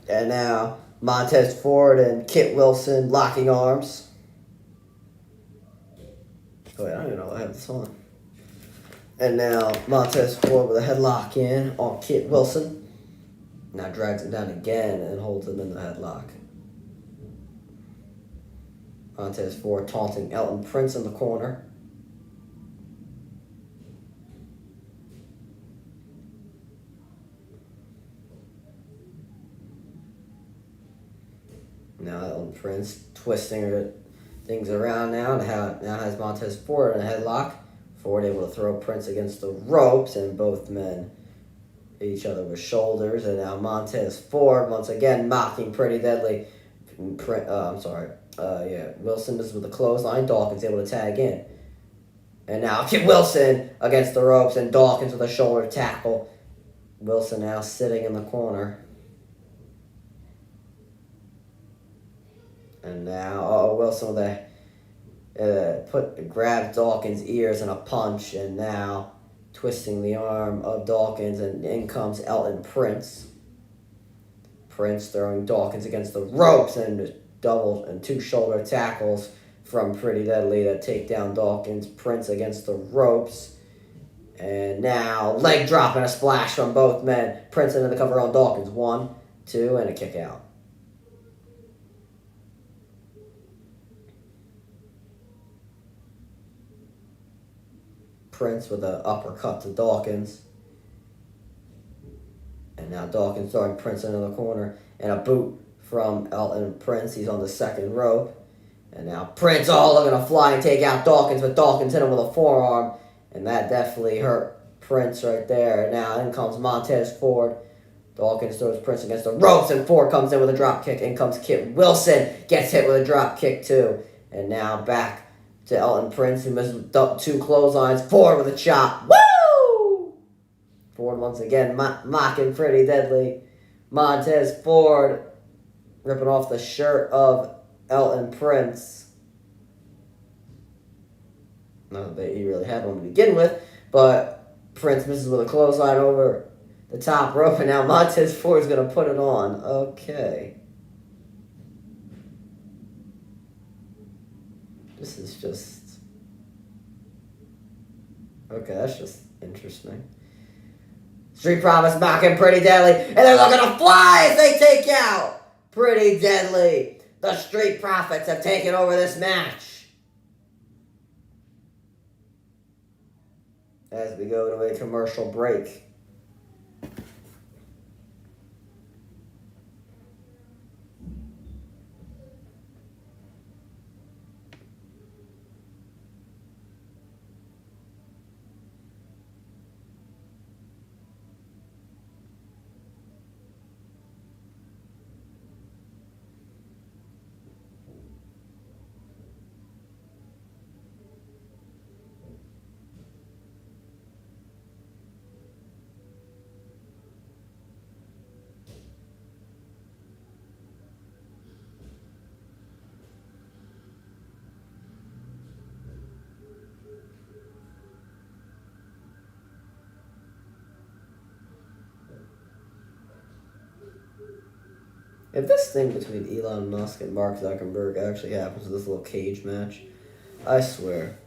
And now Montez Ford and Kit Wilson locking arms. Oh, wait, I don't even know what I have this on. And now Montez Ford with a headlock in on Kit Wilson. Now drags him down again and holds him in the headlock. Montez Ford taunting Elton Prince in the corner. Now Elton Prince twisting things around now. Now has Montez Ford in a headlock. Ford able to throw Prince against the ropes, and both men hit each other with shoulders. And now Montez Ford once again mocking Pretty Deadly. Wilson is with a clothesline. Dawkins able to tag in. And now Kit Wilson against the ropes, and Dawkins with a shoulder tackle. Wilson now sitting in the corner. And now Wilson with grabs Dawkins' ears in a punch, and now twisting the arm of Dawkins, and in comes Elton Prince. Prince throwing Dawkins against the ropes, and two shoulder tackles from Pretty Deadly that take down Dawkins. Prince against the ropes. And now leg drop and a splash from both men. Prince into the cover on Dawkins. 1, 2, and a kick out. Prince with an uppercut to Dawkins. And now Dawkins throwing Prince into the corner. And a boot from Elton Prince. He's on the second rope. And now Prince looking to fly and take out Dawkins, but Dawkins hit him with a forearm. And that definitely hurt Prince right there. And now in comes Montez Ford. Dawkins throws Prince against the ropes, and Ford comes in with a drop kick. In comes Kit Wilson. Gets hit with a drop kick too. And now back to Elton Prince, who misses 2 clotheslines. Ford with a chop. Woo! Ford once again mocking Pretty Deadly. Montez Ford ripping off the shirt of Elton Prince. Not that he really had one to begin with, but Prince misses with a clothesline over the top rope, and now Montez Ford is going to put it on. Okay. This is just... Okay, that's just interesting. Street Profits mocking Pretty Deadly, and they're looking to fly as they take out Pretty Deadly. The Street Profits have taken over this match. As we go to a commercial break. If this thing between Elon Musk and Mark Zuckerberg actually happens, this little cage match, I swear.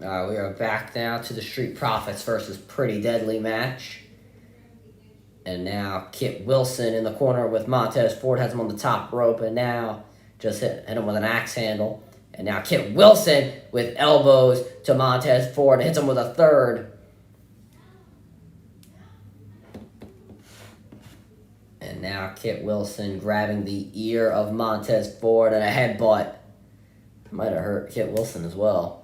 We are back now to the Street Profits versus Pretty Deadly match. And now Kit Wilson in the corner with Montez Ford, has him on the top rope, and now just hit him with an axe handle. And now Kit Wilson with elbows to Montez Ford and hits him with a third. And now Kit Wilson grabbing the ear of Montez Ford and a headbutt. Might have hurt Kit Wilson as well.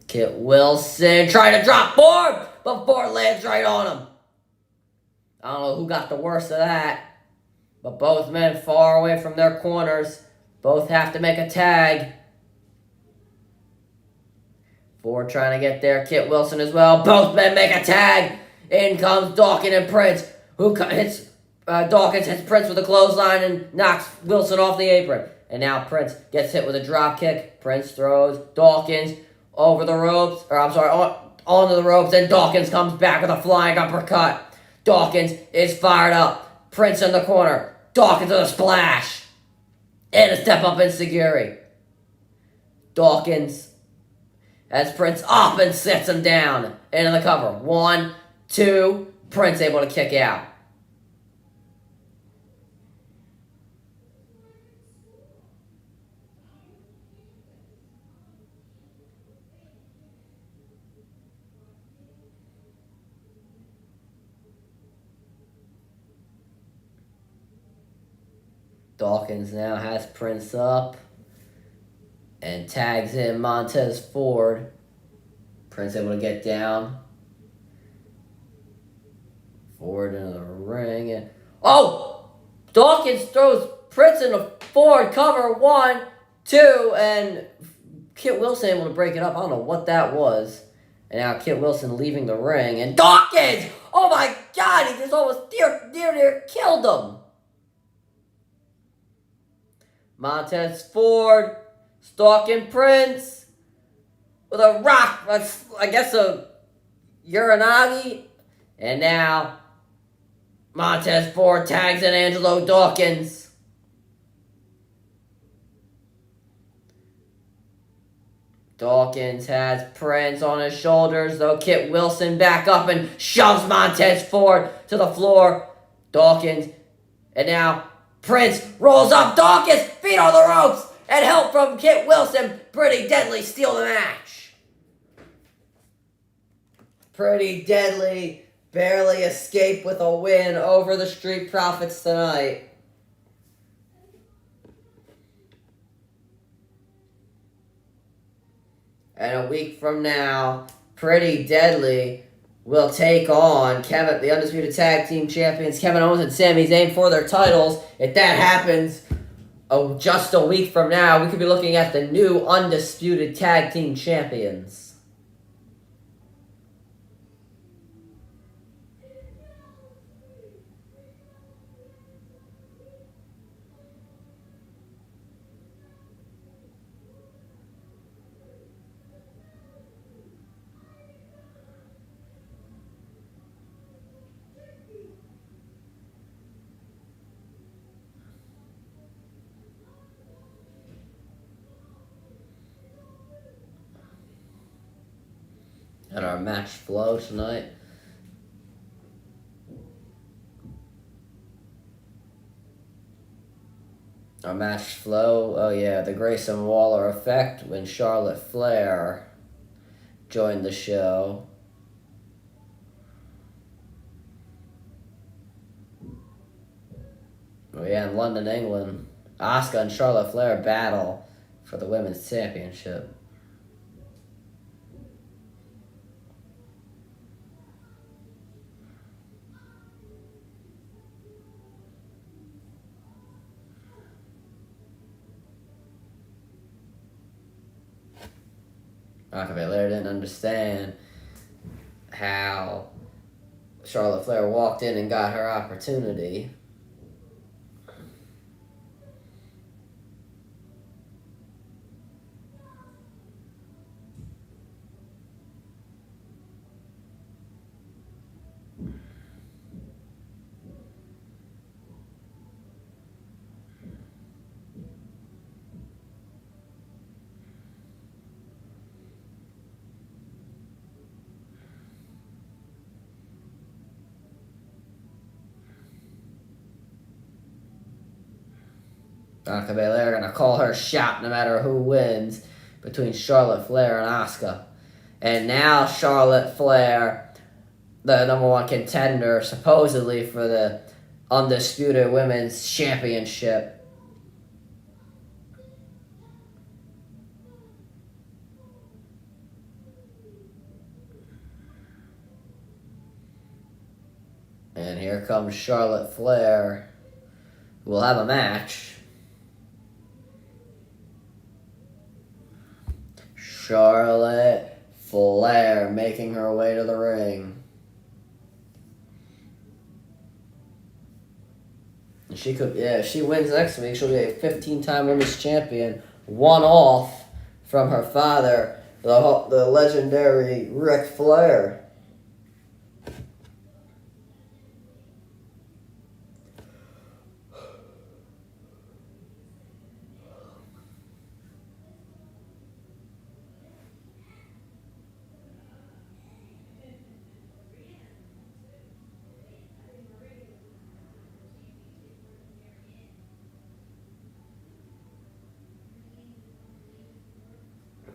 Kit Wilson trying to drop Ford, but Ford lands right on him. I don't know who got the worst of that, but both men far away from their corners. Both have to make a tag. Ford trying to get there, Kit Wilson as well. Both men make a tag. In comes Dawkins and Prince, who hits Dawkins hits Prince with a clothesline and knocks Wilson off the apron. And now Prince gets hit with a drop kick. Prince throws Dawkins over the ropes, onto the ropes, and Dawkins comes back with a flying uppercut. Dawkins is fired up. Prince in the corner. Dawkins with a splash. And a step up enziguri. Dawkins has Prince up and sets him down. Into the cover. 1, 2. Prince able to kick out. Dawkins now has Prince up and tags in Montez Ford. Prince able to get down. Ford into the ring. And Dawkins throws Prince into Ford. Cover 1, 2, and Kit Wilson able to break it up. I don't know what that was. And now Kit Wilson leaving the ring. And Dawkins! Oh my God! He just almost near killed him. Montez Ford stalking Prince with a rock, I guess a Uranagi. And now Montez Ford tags in Angelo Dawkins. Dawkins has Prince on his shoulders, though Kit Wilson back up and shoves Montez Ford to the floor. Dawkins, and now Prince rolls up Dawkins, feet on the ropes, and help from Kit Wilson. Pretty Deadly steal the match. Pretty Deadly barely escape with a win over the Street Profits tonight. And a week from now, Pretty Deadly will take on the Undisputed Tag Team Champions, Kevin Owens and Sami Zayn, for their titles. If that happens just a week from now, we could be looking at the new Undisputed Tag Team Champions. At our match flow tonight. Our match flow, oh yeah, the Grayson Waller effect when Charlotte Flair joined the show. Oh yeah, in London, England, Asuka and Charlotte Flair battle for the Women's Championship. Asuka Belair didn't understand how Charlotte Flair walked in and got her opportunity. Asuka Belair are going to call her shot no matter who wins between Charlotte Flair and Asuka. And now Charlotte Flair, the number one contender supposedly for the Undisputed Women's Championship. And here comes Charlotte Flair, who will have a match. Charlotte Flair making her way to the ring. She could, if she wins next week, she'll be a 15-time women's champion, one off from her father, the legendary Ric Flair.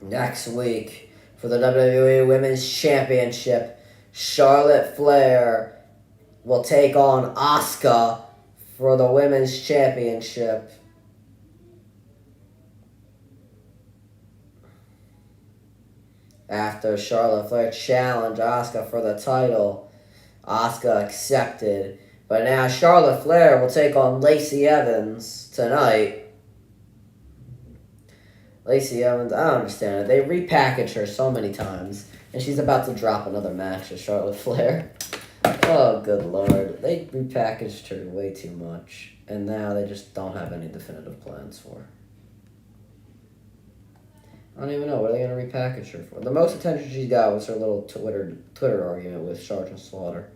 Next week, for the WWE Women's Championship, Charlotte Flair will take on Asuka for the Women's Championship. After Charlotte Flair challenged Asuka for the title, Asuka accepted. But now Charlotte Flair will take on Lacey Evans tonight. Lacey Evans, I don't understand it. They repackaged her so many times, and she's about to drop another match with Charlotte Flair. Oh, good lord. They repackaged her way too much, and now they just don't have any definitive plans for her. I don't even know. What are they going to repackage her for? The most attention she got was her little Twitter argument with Sergeant Slaughter.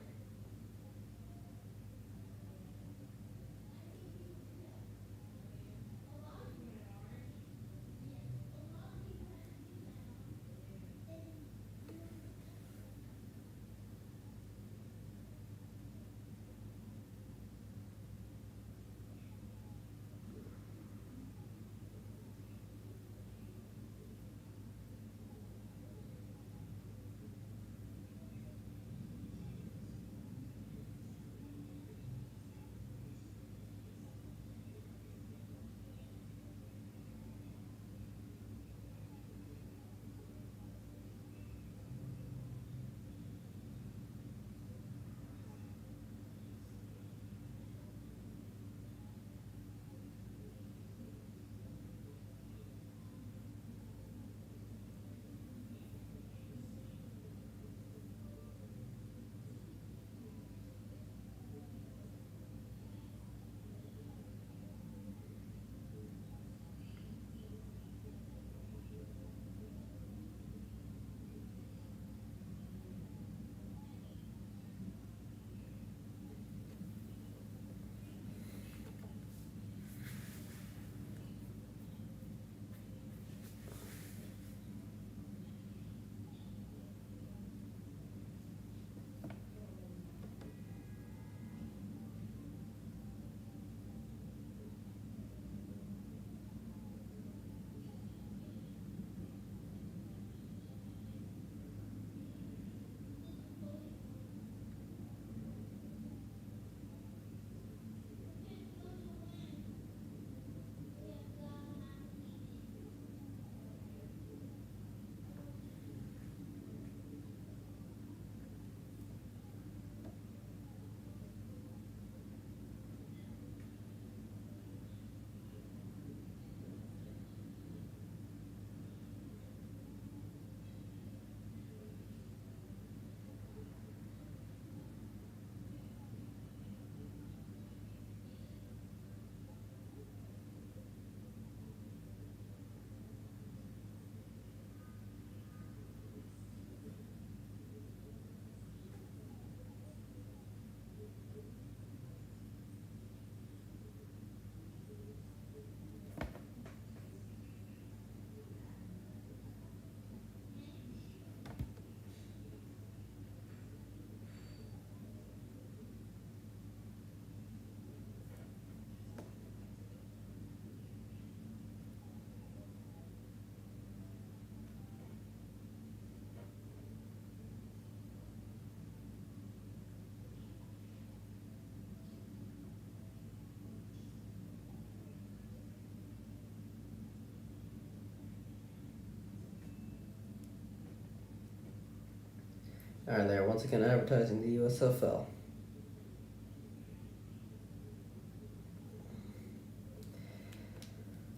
Alright, they're once again advertising the USFL.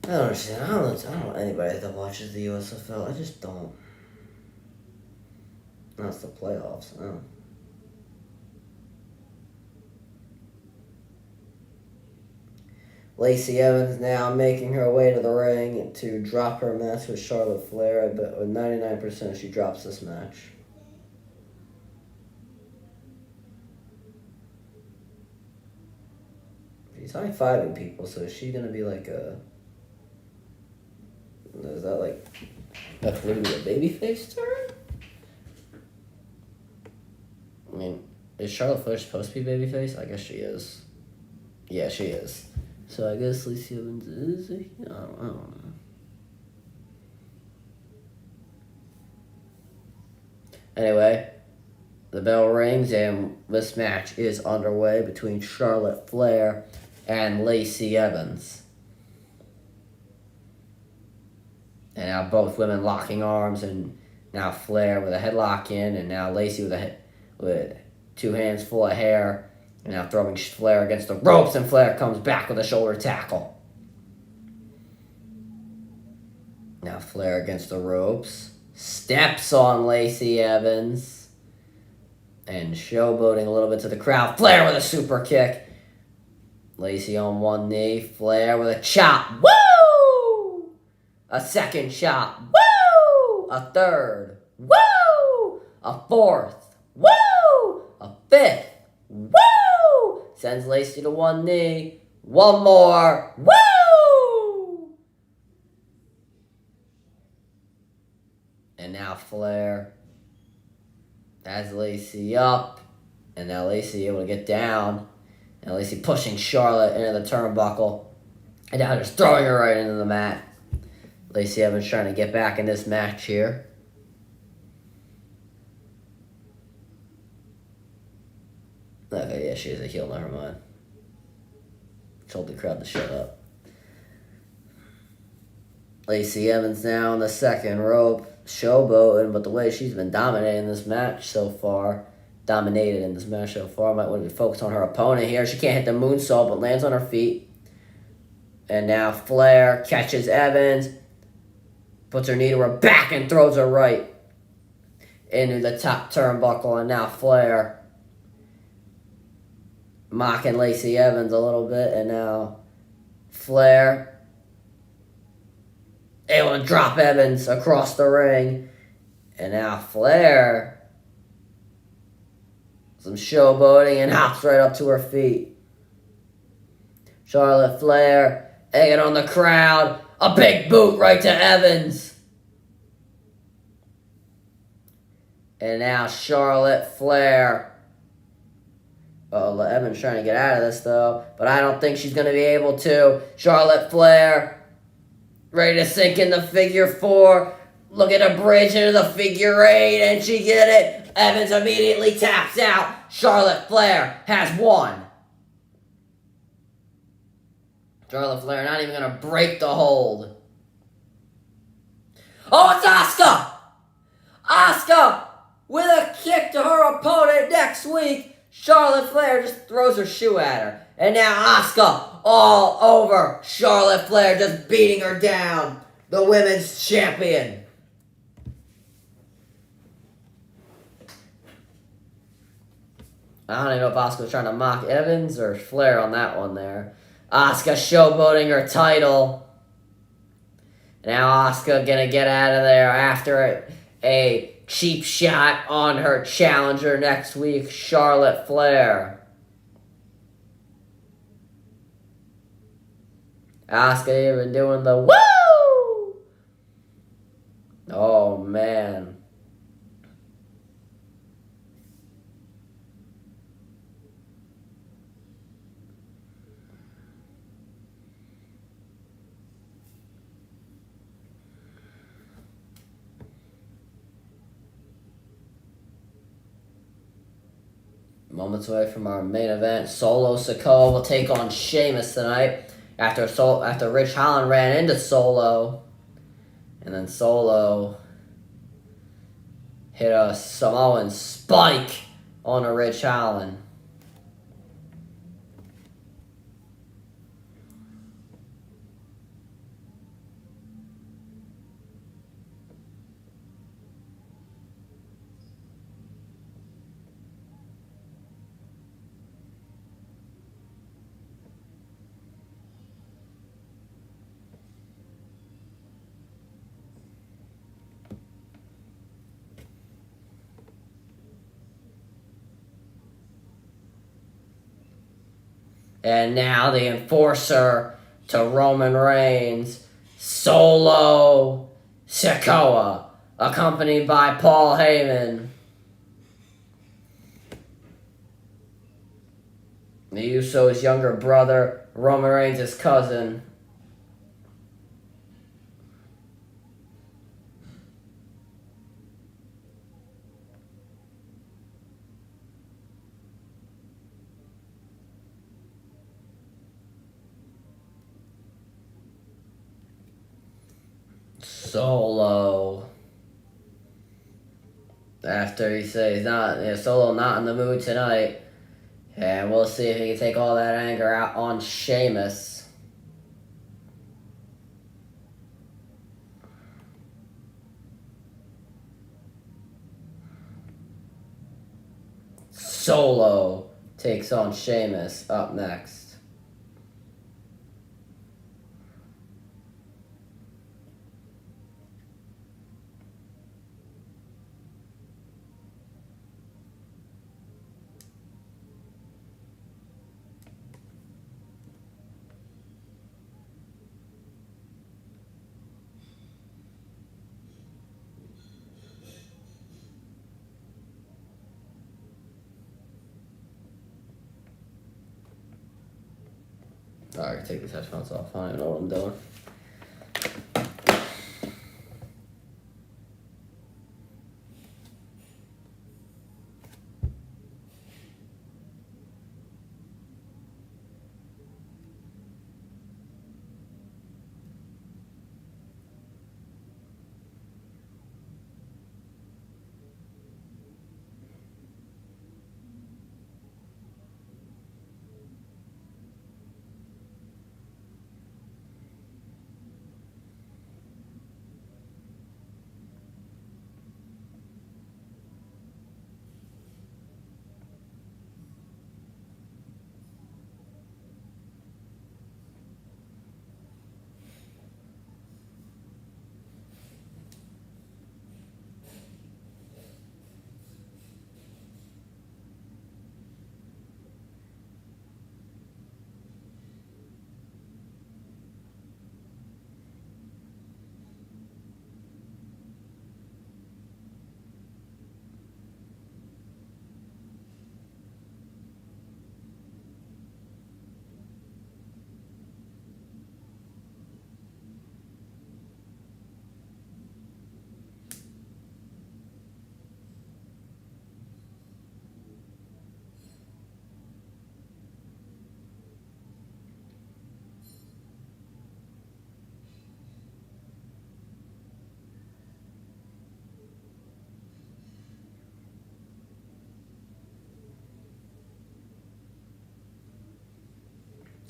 I don't understand. I don't know anybody that watches the USFL. I just don't. That's the playoffs. Lacey Evans now making her way to the ring to drop her match with Charlotte Flair. I bet with 99% she drops this match. She's high-fiving people, so is she going to be like a... Is that like... That's going to be a babyface turn? I mean, is Charlotte Flair supposed to be babyface? I guess she is. Yeah, she is. So I guess Lacey Evans is... I don't know. Anyway, the bell rings and this match is underway between Charlotte Flair and Lacey Evans. And now both women locking arms, and now Flair with a headlock in, and now Lacey with two hands full of hair, and now throwing Flair against the ropes, and Flair comes back with a shoulder tackle. Now Flair against the ropes, steps on Lacey Evans, and showboating a little bit to the crowd. Flair with a super kick. Lacey on one knee, Flair with a chop. Woo! A second chop. Woo! A third. Woo! A fourth. Woo! A fifth. Woo! Sends Lacey to one knee. One more. Woo! And now Flair has Lacey up. And now Lacey able to get down. And Lacey pushing Charlotte into the turnbuckle. And now just throwing her right into the mat. Lacey Evans trying to get back in this match here. Okay, yeah, she is a heel, never mind. Told the crowd to shut up. Lacey Evans now on the second rope, showboating, but the way she's been dominated in this match so far, might want to be focused on her opponent here. She can't hit the moonsault, but lands on her feet. And now Flair catches Evans, puts her knee to her back and throws her right into the top turnbuckle. And now Flair mocking Lacey Evans a little bit. And now Flair able to drop Evans across the ring. And now Flair some showboating and hops right up to her feet. Charlotte Flair egging on the crowd. A big boot right to Evans. And now Charlotte Flair. Evans trying to get out of this though, but I don't think she's going to be able to. Charlotte Flair ready to sink in the figure four. Look at a bridge into the figure eight, and she get it. Evans immediately taps out. Charlotte Flair has won. Charlotte Flair not even going to break the hold. Oh, it's Asuka! Asuka with a kick to her opponent next week. Charlotte Flair just throws her shoe at her. And now Asuka all over Charlotte Flair, just beating her down. The women's champion. I don't even know if Asuka was trying to mock Evans or Flair on that one there. Asuka showboating her title. Now Asuka gonna get out of there after a cheap shot on her challenger next week, Charlotte Flair. Asuka even doing the woo! Oh, man. Moments away from our main event, Solo Sikoa will take on Sheamus tonight after Rich Holland ran into Solo. And then Solo Hit a Samoan spike on a Rich Allen. And now the enforcer to Roman Reigns, Solo Sikoa, accompanied by Paul Heyman. The Usos' younger brother, Roman Reigns' cousin. Solo. After he says Solo not in the mood tonight. And we'll see if he can take all that anger out on Sheamus. Solo takes on Sheamus up next. Alright, take these headphones off. I don't even know what I'm doing.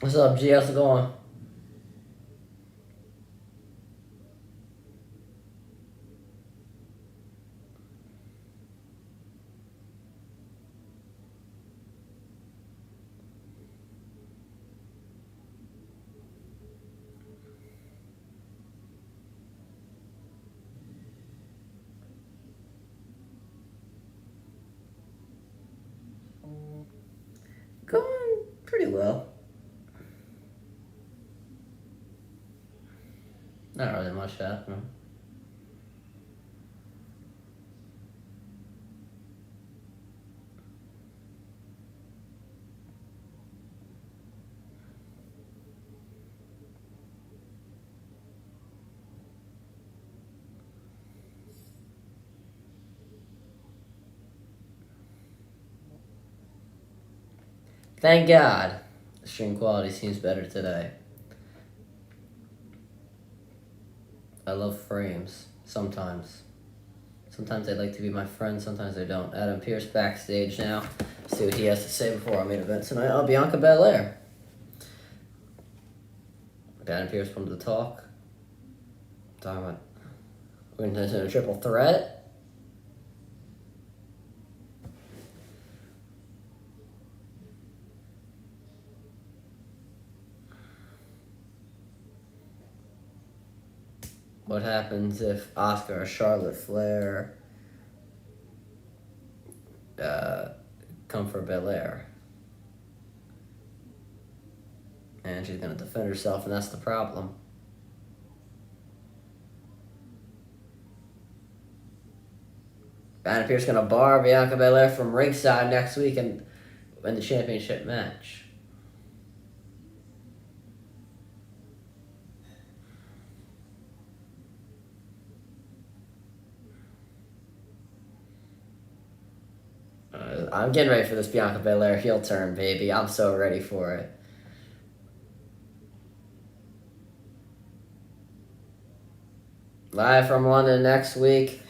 What's up, G? How's it going? Going pretty well. Not really much happening. Thank God. The stream quality seems better today. I love frames. Sometimes Sometimes they like to be my friend, sometimes they don't. Adam Pearce backstage now. See what he has to say before our main event tonight. Oh, Bianca Belair. Adam Pearce wanted to talk. Talking about we're into a triple threat. What happens if Asuka or Charlotte Flair come for Belair? And she's going to defend herself, and that's the problem. Adam Pearce going to bar Bianca Belair from ringside next week and win the championship match. I'm getting ready for this Bianca Belair heel turn, baby. I'm so ready for it. Live from London next week.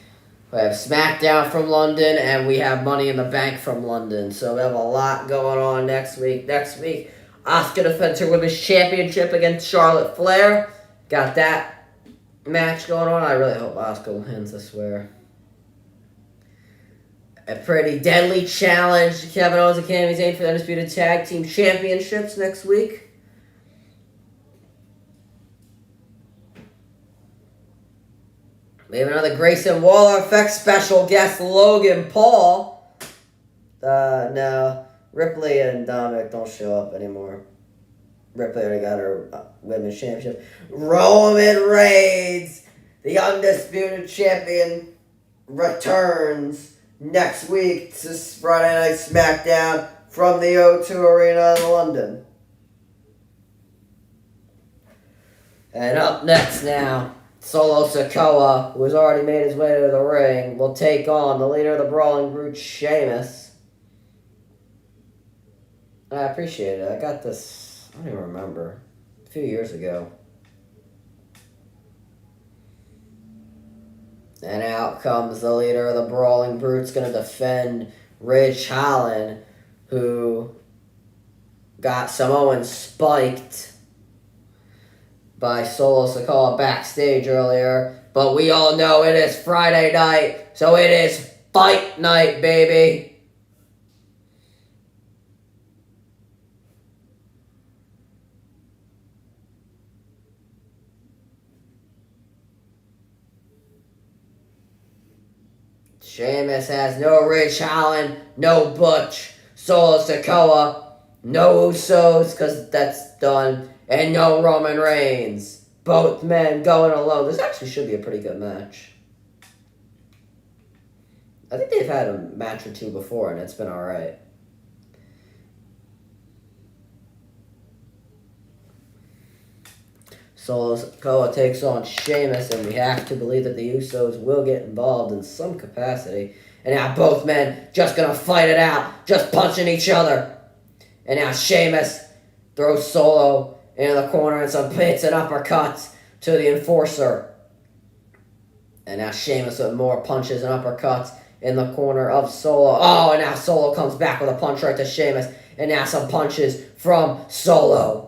We have SmackDown from London, and we have Money in the Bank from London. So we have a lot going on next week. Next week, Asuka defends her Women's Championship against Charlotte Flair. Got that match going on. I really hope Asuka wins, I swear. A pretty deadly challenge. Kevin Owens and Sami Zayn for the Undisputed Tag Team Championships next week. We have another Grayson Waller Effect special guest, Logan Paul. No, Ripley and Dominic don't show up anymore. Ripley already got her Women's Championship. Roman Reigns, the Undisputed Champion, returns next week to Friday Night SmackDown from the O2 Arena in London. And up next now, Solo Sikoa, who has already made his way to the ring, will take on the leader of the Brawling Brutes, Sheamus. I appreciate it. I got this, I don't even remember, a few years ago. And out comes the leader of the Brawling Brutes, going to defend Ridge Holland, who got Samoan spiked by Solo Sikoa backstage earlier. But we all know it is Friday night, so it is fight night, baby. Sheamus has no Ridge Holland, no Butch, Solo Sikoa, no Usos, because that's done, and no Roman Reigns. Both men going alone. This actually should be a pretty good match. I think they've had a match or two before, and it's been alright. Solo Sikoa takes on Sheamus, and we have to believe that the Usos will get involved in some capacity. And now both men just going to fight it out, just punching each other. And now Sheamus throws Solo into the corner and some hits and uppercuts to the Enforcer. And now Sheamus with more punches and uppercuts in the corner of Solo. Oh, and now Solo comes back with a punch right to Sheamus. And now some punches from Solo.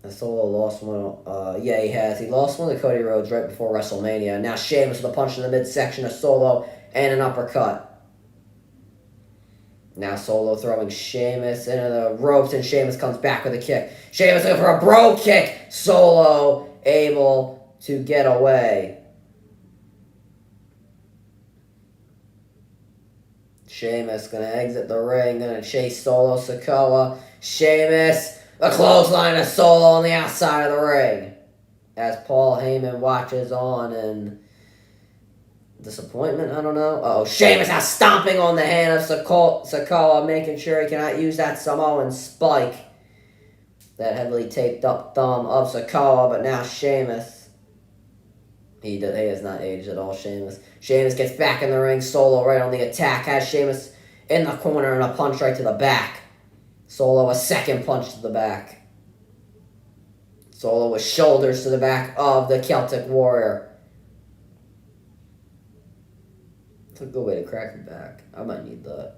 Solo lost one. Yeah, he has. He lost one to Cody Rhodes right before WrestleMania. Now Sheamus with a punch in the midsection of Solo and an uppercut. Now Solo throwing Sheamus into the ropes, and Sheamus comes back with a kick. Sheamus looking for a bro kick. Solo able to get away. Sheamus gonna exit the ring, gonna chase Solo Sikoa. Sheamus. A clothesline of Solo on the outside of the ring. As Paul Heyman watches on in disappointment, I don't know. Uh-oh, Sheamus now stomping on the hand of Sikoa, making sure he cannot use that Samoan spike. That heavily taped up thumb of Sikoa, but now Sheamus. He has not aged at all, Sheamus. Sheamus gets back in the ring, Solo right on the attack, has Sheamus in the corner and a punch right to the back. Solo a second punch to the back. Solo with shoulders to the back of the Celtic Warrior. It's a good way to crack your back. I might need that.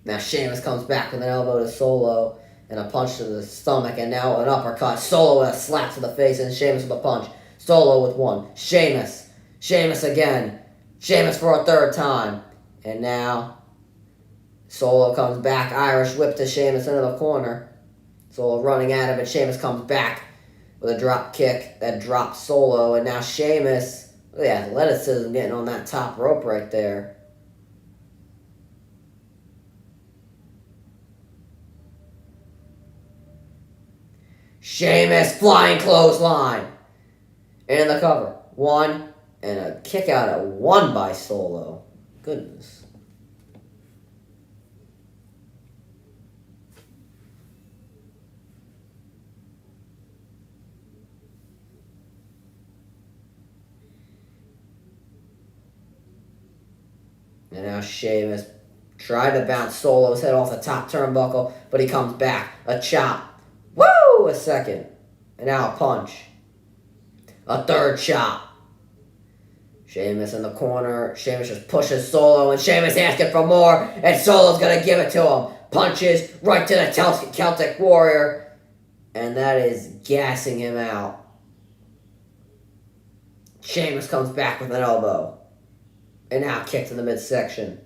Now Sheamus comes back with an elbow to Solo and a punch to the stomach, and now an uppercut. Solo with a slap to the face, and Sheamus with a punch. Solo with one. Sheamus. Sheamus again. Sheamus for a third time. And now Solo comes back. Irish whip to Sheamus into the corner. Solo running at him, and Sheamus comes back with a drop kick that drops Solo. And now Sheamus, look at the athleticism getting on that top rope right there. Sheamus flying clothesline. And the cover. One. And a kick out at one by Solo. Goodness. And now Sheamus tried to bounce Solo's head off the top turnbuckle, but he comes back. A chop. Woo! A second. And now a punch. A third chop. Sheamus in the corner. Sheamus just pushes Solo, and Sheamus asking for more, and Solo's going to give it to him. Punches right to the Celtic Warrior, and that is gassing him out. Sheamus comes back with an elbow, and now kick to the midsection.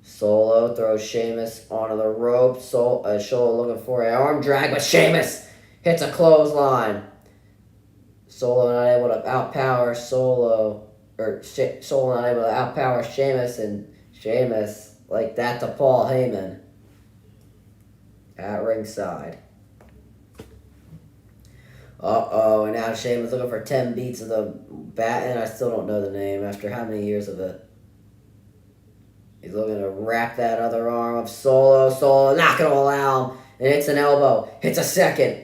Solo throws Sheamus onto the rope. Solo looking for an arm drag, but Sheamus hits a clothesline. Solo not able to outpower Solo, or Solo not able to outpower Sheamus, and Sheamus like that to Paul Heyman at ringside. And now Sheamus looking for 10 beats of the bat, and I still don't know the name after how many years of it. He's looking to wrap that other arm of Solo. Solo not going to allow him, and hits an elbow, hits a second.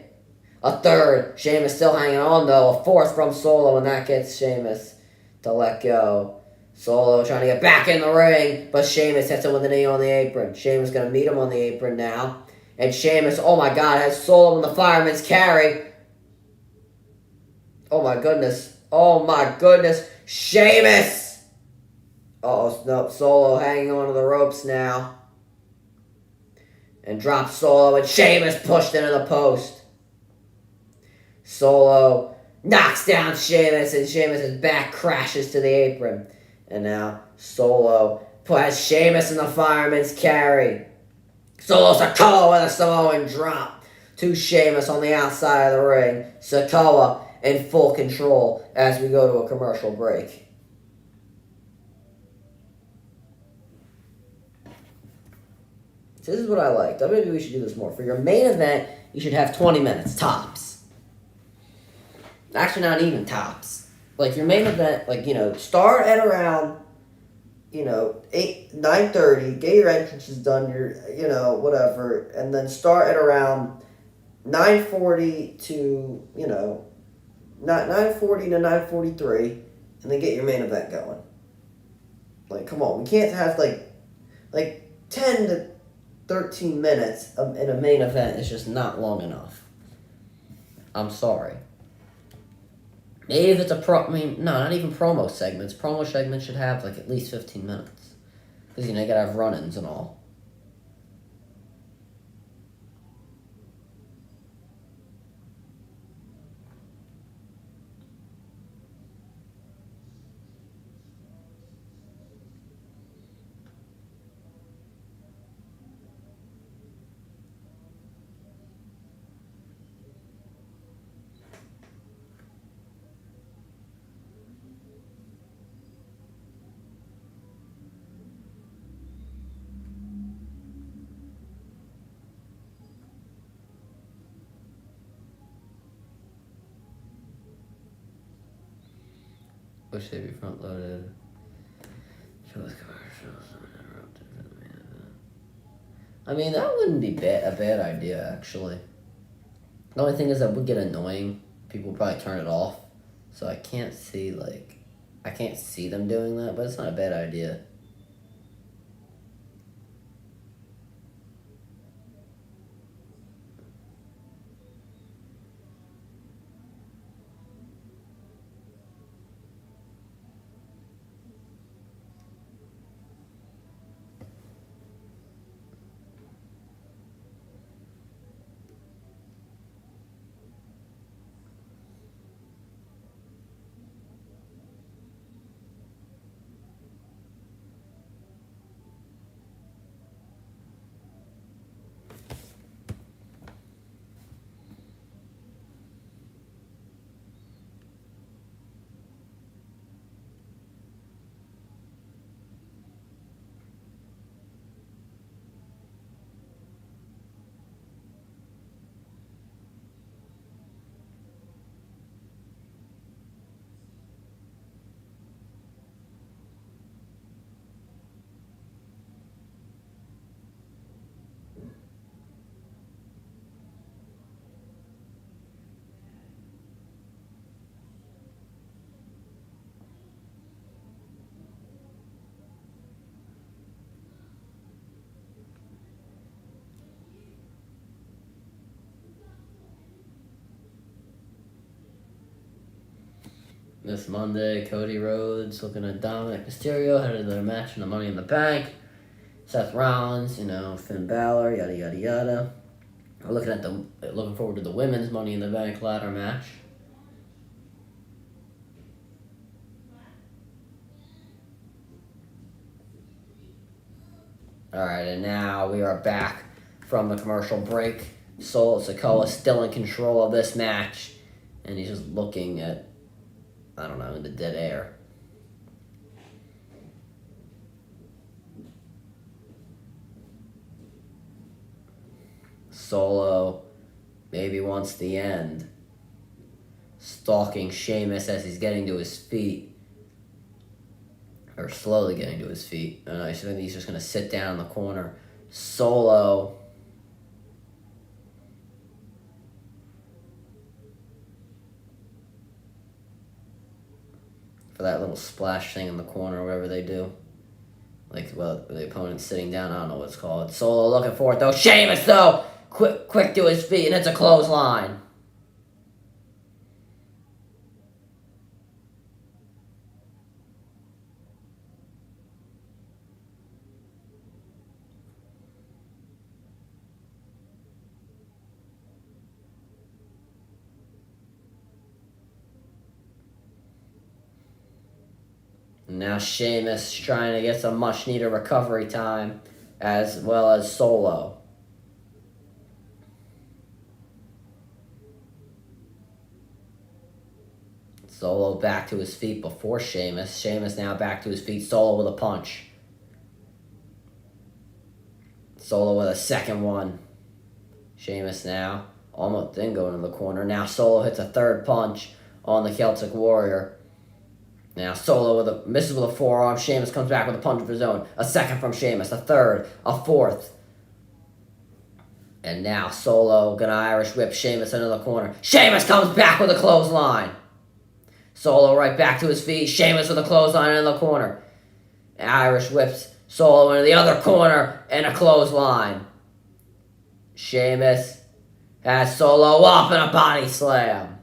A third. Sheamus still hanging on, though. A fourth from Solo, and that gets Sheamus to let go. Solo trying to get back in the ring, but Sheamus hits him with a knee on the apron. Sheamus going to meet him on the apron now. And Sheamus, oh my God, has Solo in the fireman's carry. Oh my goodness. Oh my goodness. Sheamus! Uh-oh, no, Solo hanging onto the ropes now. And drops Solo, and Sheamus pushed into the post. Solo knocks down Sheamus, and Sheamus' back crashes to the apron. And now Solo has Sheamus in the fireman's carry. Solo Sikoa with a Samoan drop to Sheamus on the outside of the ring. Sikoa in full control as we go to a commercial break. So this is what I like. Maybe we should do this more. For your main event, you should have 20 minutes, tops. Actually, not even tops. Like, your main event, like, start at around, 9:30, get your entrances done, whatever, and then start at around 9:40 to, 9:40 to 9:43, and then get your main event going. Like, come on, we can't have, like 10 to 13 minutes in a main event is just not long enough. I'm sorry. Maybe if it's not even promo segments. Promo segments should have, at least 15 minutes. Because, you gotta have run-ins and all. Wish they'd be front loaded. I mean, that wouldn't be a bad idea, actually. The only thing is that would get annoying. People would probably turn it off. So I can't see them doing that, but it's not a bad idea. This Monday, Cody Rhodes looking at Dominic Mysterio, headed to their match in the Money in the Bank. Seth Rollins, Finn Balor, yada yada yada. We're looking forward to the women's Money in the Bank ladder match. Alright, and now we are back from the commercial break. Solo Sikoa still in control of this match. And he's just looking at, I don't know, in the dead air. Solo maybe wants the end. Stalking Sheamus as he's getting to his feet. Or slowly getting to his feet. I think he's just going to sit down in the corner. Solo. For that little splash thing in the corner, whatever they do. The opponent's sitting down. I don't know what it's called. Solo looking for it, though. Sheamus, though! Quick to his feet, and it's a clothesline. Now Sheamus trying to get some much-needed recovery time, as well as Solo. Solo back to his feet before Sheamus. Sheamus now back to his feet. Solo with a punch. Solo with a second one. Sheamus now almost didn't go into the corner. Now Solo hits a third punch on the Celtic Warrior. Now Solo misses with a forearm. Sheamus comes back with a punch of his own. A second from Sheamus. A third. A fourth. And now Solo gonna Irish whip Sheamus into the corner. Sheamus comes back with a clothesline. Solo right back to his feet. Sheamus with a clothesline in the corner. Irish whips Solo into the other corner and a clothesline. Sheamus has Solo up in a body slam.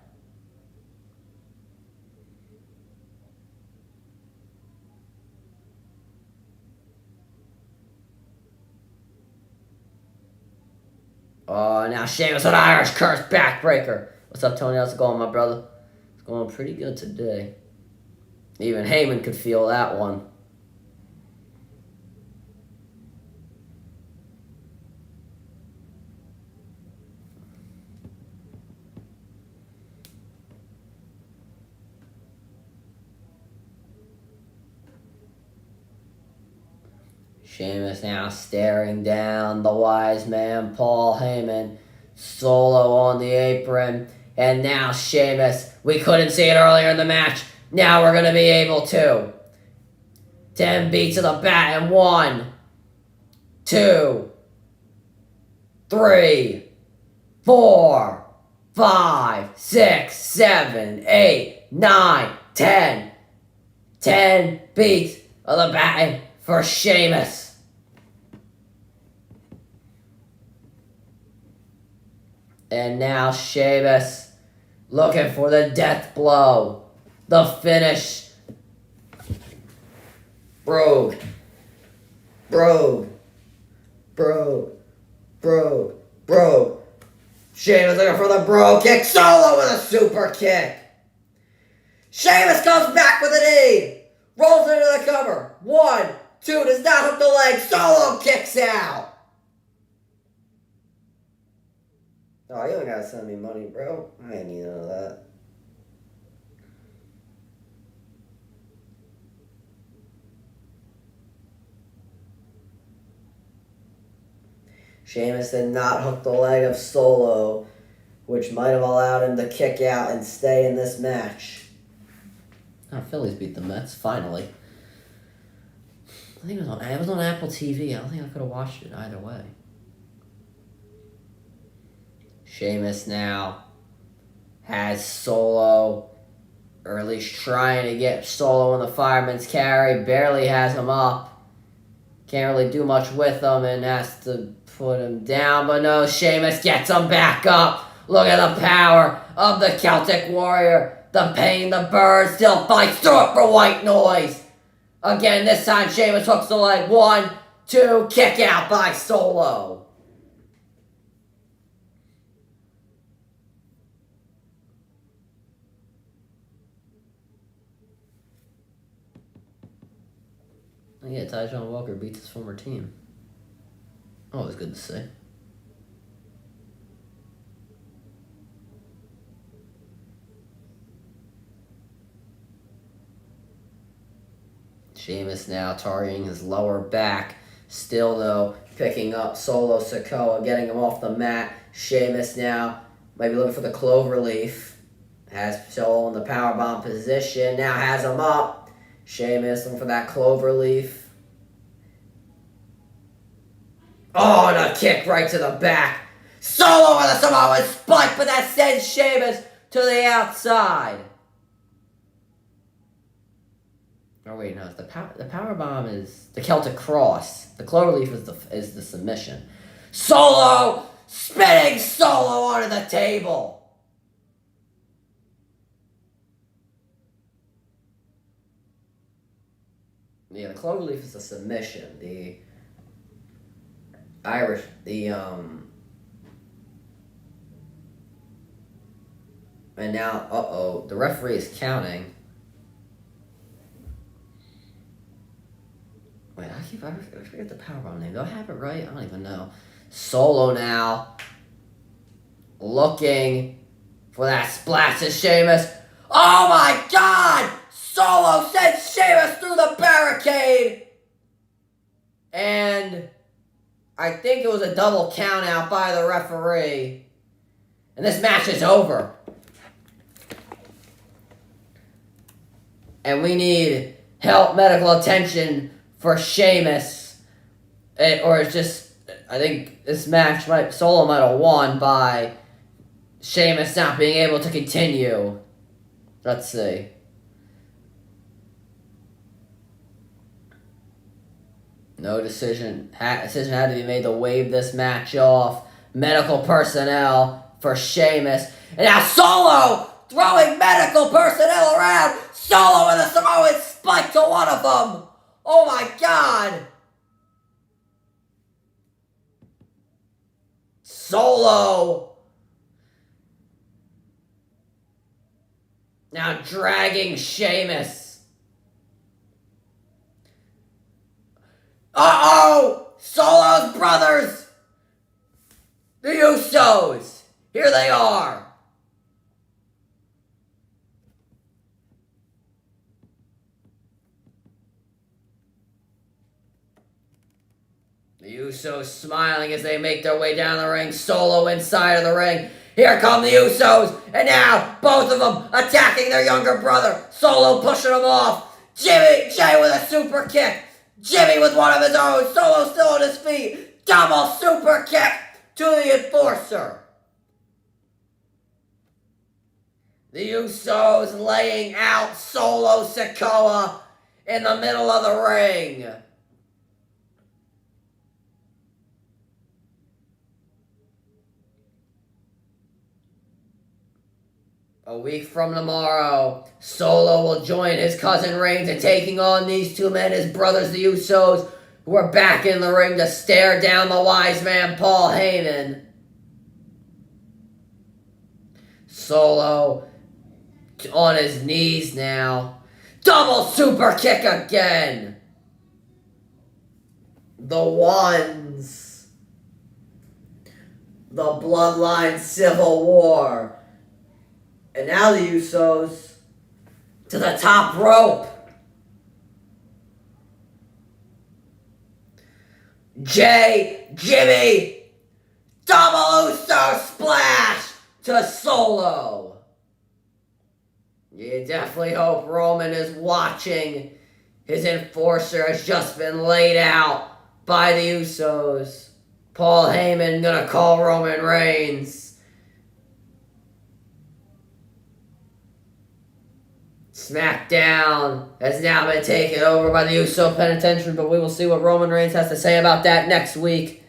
Oh, now Sheamus with Irish curse backbreaker. What's up, Tony? How's it going, my brother? It's going pretty good today. Even Heyman could feel that one. Sheamus now staring down the wise man, Paul Heyman. Solo on the apron. And now Sheamus. We couldn't see it earlier in the match. Now we're going to be able to. 10 beats of the bat and 1, 2, 3, 4, 5, 6, 7, 8, 9, 10. 10 beats of the bat for Sheamus. And now Sheamus looking for the death blow. The finish. Brogue. Sheamus looking for the bro kick. Solo with a super kick. Sheamus comes back with a knee. Rolls into the cover. 1, 2, does not hook the leg. Solo kicks out. Oh, you don't gotta send me money, bro. I ain't need none of that. Sheamus did not hook the leg of Solo, which might have allowed him to kick out and stay in this match. Oh, Phillies beat the Mets, finally. I think it was on Apple TV. I don't think I could have watched it either way. Sheamus now has Solo, or at least trying to get Solo in the fireman's carry. Barely has him up. Can't really do much with him and has to put him down. But no, Sheamus gets him back up. Look at the power of the Celtic Warrior. the pain, the burn, still fights through it for white noise. Again, this time Sheamus hooks the leg. 1, 2, kick out by Solo. Yeah, Tyjon Walker beats his former team. Always good to see. Sheamus now targeting his lower back. Still, though, picking up Solo Sikoa, getting him off the mat. Sheamus now might be looking for the cloverleaf. Has Solo in the powerbomb position. Now has him up. Sheamus looking for that cloverleaf. Oh, and a kick right to the back. Solo with a Samoan spike, but that sends Sheamus to the outside. Oh wait, no, the power bomb is the Celtic Cross. The cloverleaf is the submission. Solo spinning Solo onto the table. Yeah, the cloverleaf is the submission. The Irish, and now the referee is counting. Wait, I forget the powerbomb name. Do I have it right? I don't even know. Solo now. Looking for that splash to Sheamus. Oh my God! Solo sends Sheamus through the barricade. And I think it was a double count out by the referee. And this match is over. And we need help, medical attention for Sheamus, or it's just, I think this match Solo might have won by Sheamus not being able to continue. Let's see. No decision. Decision had to be made to waive this match off. Medical personnel for Sheamus, and now Solo throwing medical personnel around. Solo with a Samoan spike to one of them. Oh my God! Solo now dragging Sheamus. Uh-oh! Solo's brothers! The Usos! Here they are! The Usos smiling as they make their way down the ring. Solo inside of the ring. Here come the Usos. And now, both of them attacking their younger brother. Solo pushing him off. Jay with a super kick. Jimmy with one of his own. Solo still on his feet. Double super kick to the Enforcer. The Usos laying out Solo Sikoa in the middle of the ring. A week from tomorrow, Solo will join his cousin Reigns in taking on these two men, his brothers, the Usos, who are back in the ring to stare down the wise man, Paul Heyman. Solo on his knees now. Double super kick again. The Ones. The Bloodline Civil War. And now the Usos to the top rope. Jimmy, double Uso splash to Solo. You definitely hope Roman is watching. His Enforcer has just been laid out by the Usos. Paul Heyman gonna call Roman Reigns. SmackDown has now been taken over by the Uso Penitentiary, but we will see what Roman Reigns has to say about that next week.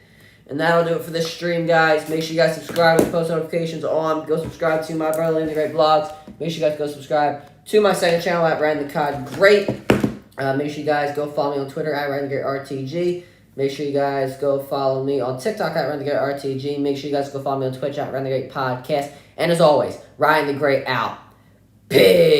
And that'll do it for this stream, guys. Make sure you guys subscribe with post notifications on. Go subscribe to my Brotherly and the Great Vlogs. Make sure you guys go subscribe to my second channel at Ryan the Cod Great. Make sure you guys go follow me on Twitter at Ryan the Great RTG. Make sure you guys go follow me on TikTok at Ryan the Great RTG. Make sure you guys go follow me on Twitch at Ryan the Great Podcast. And as always, Ryan the Great out. Peace.